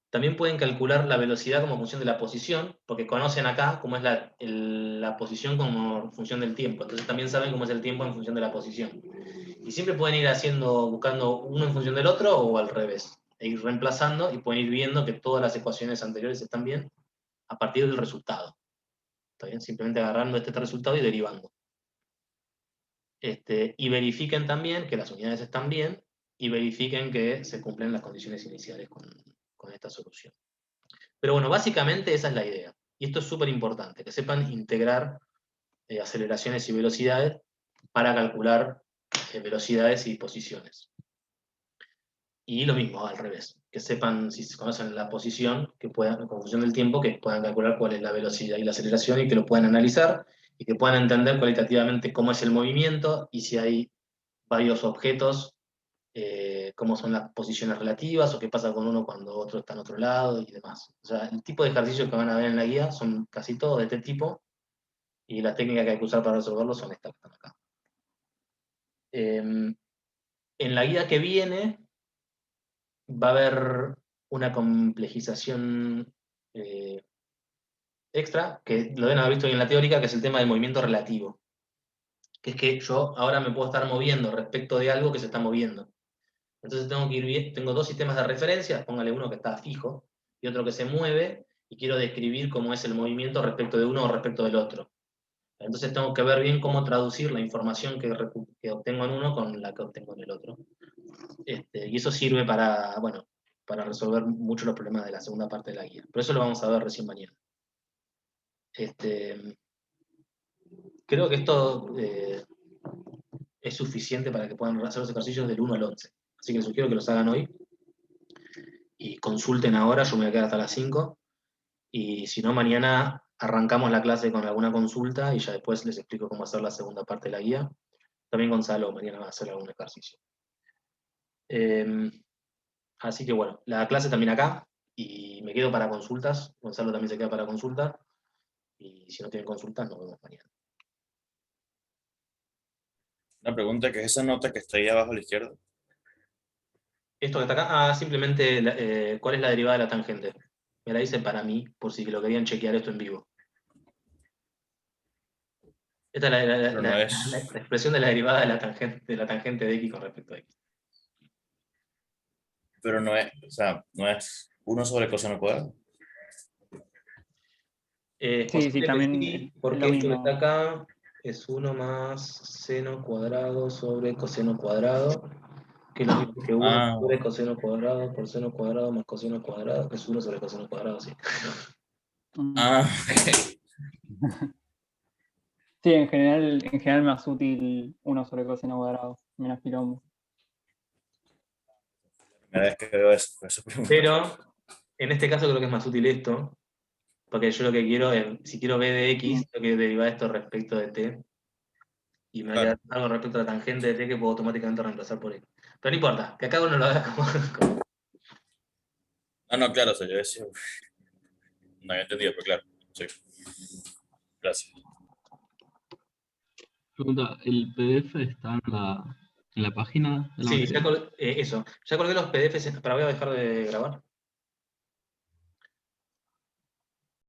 También pueden calcular la velocidad como función de la posición, porque conocen acá cómo es la posición como función del tiempo. Entonces también saben cómo es el tiempo en función de la posición. Y siempre pueden ir buscando uno en función del otro o al revés. E ir reemplazando y pueden ir viendo que todas las ecuaciones anteriores están bien a partir del resultado. ¿Está bien? Simplemente agarrando este resultado y derivando. Y verifiquen también que las unidades están bien, y verifiquen que se cumplen las condiciones iniciales con esta solución. Pero bueno, básicamente esa es la idea. Y esto es súper importante, que sepan integrar aceleraciones y velocidades para calcular velocidades y posiciones. Y lo mismo, al revés, que sepan, si conocen la posición, que puedan, en función del tiempo, que puedan calcular cuál es la velocidad y la aceleración, y que lo puedan analizar, y que puedan entender cualitativamente cómo es el movimiento, y si hay varios objetos, cómo son las posiciones relativas, o qué pasa con uno cuando otro está en otro lado, y demás. O sea, el tipo de ejercicios que van a ver en la guía son casi todos de este tipo, y las técnicas que hay que usar para resolverlos son estas que están acá. En la guía que viene va a haber una complejización extra, que lo deben haber visto en la teórica, que es el tema del movimiento relativo. Que es que yo ahora me puedo estar moviendo respecto de algo que se está moviendo. Entonces tengo que ir bien, tengo dos sistemas de referencia, póngale uno que está fijo y otro que se mueve, y quiero describir cómo es el movimiento respecto de uno o respecto del otro. Entonces tengo que ver bien cómo traducir la información que obtengo en uno con la que obtengo en el otro. Y eso sirve para, bueno, para resolver mucho los problemas de la segunda parte de la guía. Pero eso lo vamos a ver recién mañana. Creo que esto es suficiente para que puedan hacer los ejercicios del 1 al 11. Así que les sugiero que los hagan hoy. Y consulten ahora, yo me voy a quedar hasta las 5. Y si no, mañana arrancamos la clase con alguna consulta y ya después les explico cómo hacer la segunda parte de la guía. También Gonzalo mañana va a hacer algún ejercicio. Así que bueno, la clase también acá. Y me quedo para consultas. Gonzalo también se queda para consulta. Y si no tienen consultas, nos vemos mañana. Una pregunta, ¿qué es esa nota que está ahí abajo a la izquierda? Esto que está acá, simplemente cuál es la derivada de la tangente. Me la hice para mí, por si lo querían chequear esto en vivo. Esta es Pero no es... la expresión de la derivada de la tangente de x con respecto a x. Pero no es, o sea, no es 1 sobre coseno cuadrado. Es Sí, posible que también sí, es porque lo esto que mismo. está acá es 1 más seno cuadrado sobre coseno cuadrado, que es lo mismo que 1 Ah, sobre coseno cuadrado por seno cuadrado más coseno cuadrado, que es 1 sobre coseno cuadrado, sí. ok. Sí, en general más útil 1 sobre coseno cuadrado, menos quilombo. Primera vez que veo eso, por eso pregunto. Pero en este caso creo que es más útil esto, porque yo lo que quiero es, si quiero b de x, tengo que derivar esto respecto de t, y me va a quedar algo respecto a la tangente de t que puedo automáticamente reemplazar por x. Pero no importa, que acá uno lo haga como... Ah, no, claro, o sea, yo decía, no había entendido, pero claro, sí. Gracias. Pregunta, ¿el PDF está en la página de la Sí, materia? eso. Ya colgué los PDFs, pero voy a dejar de grabar.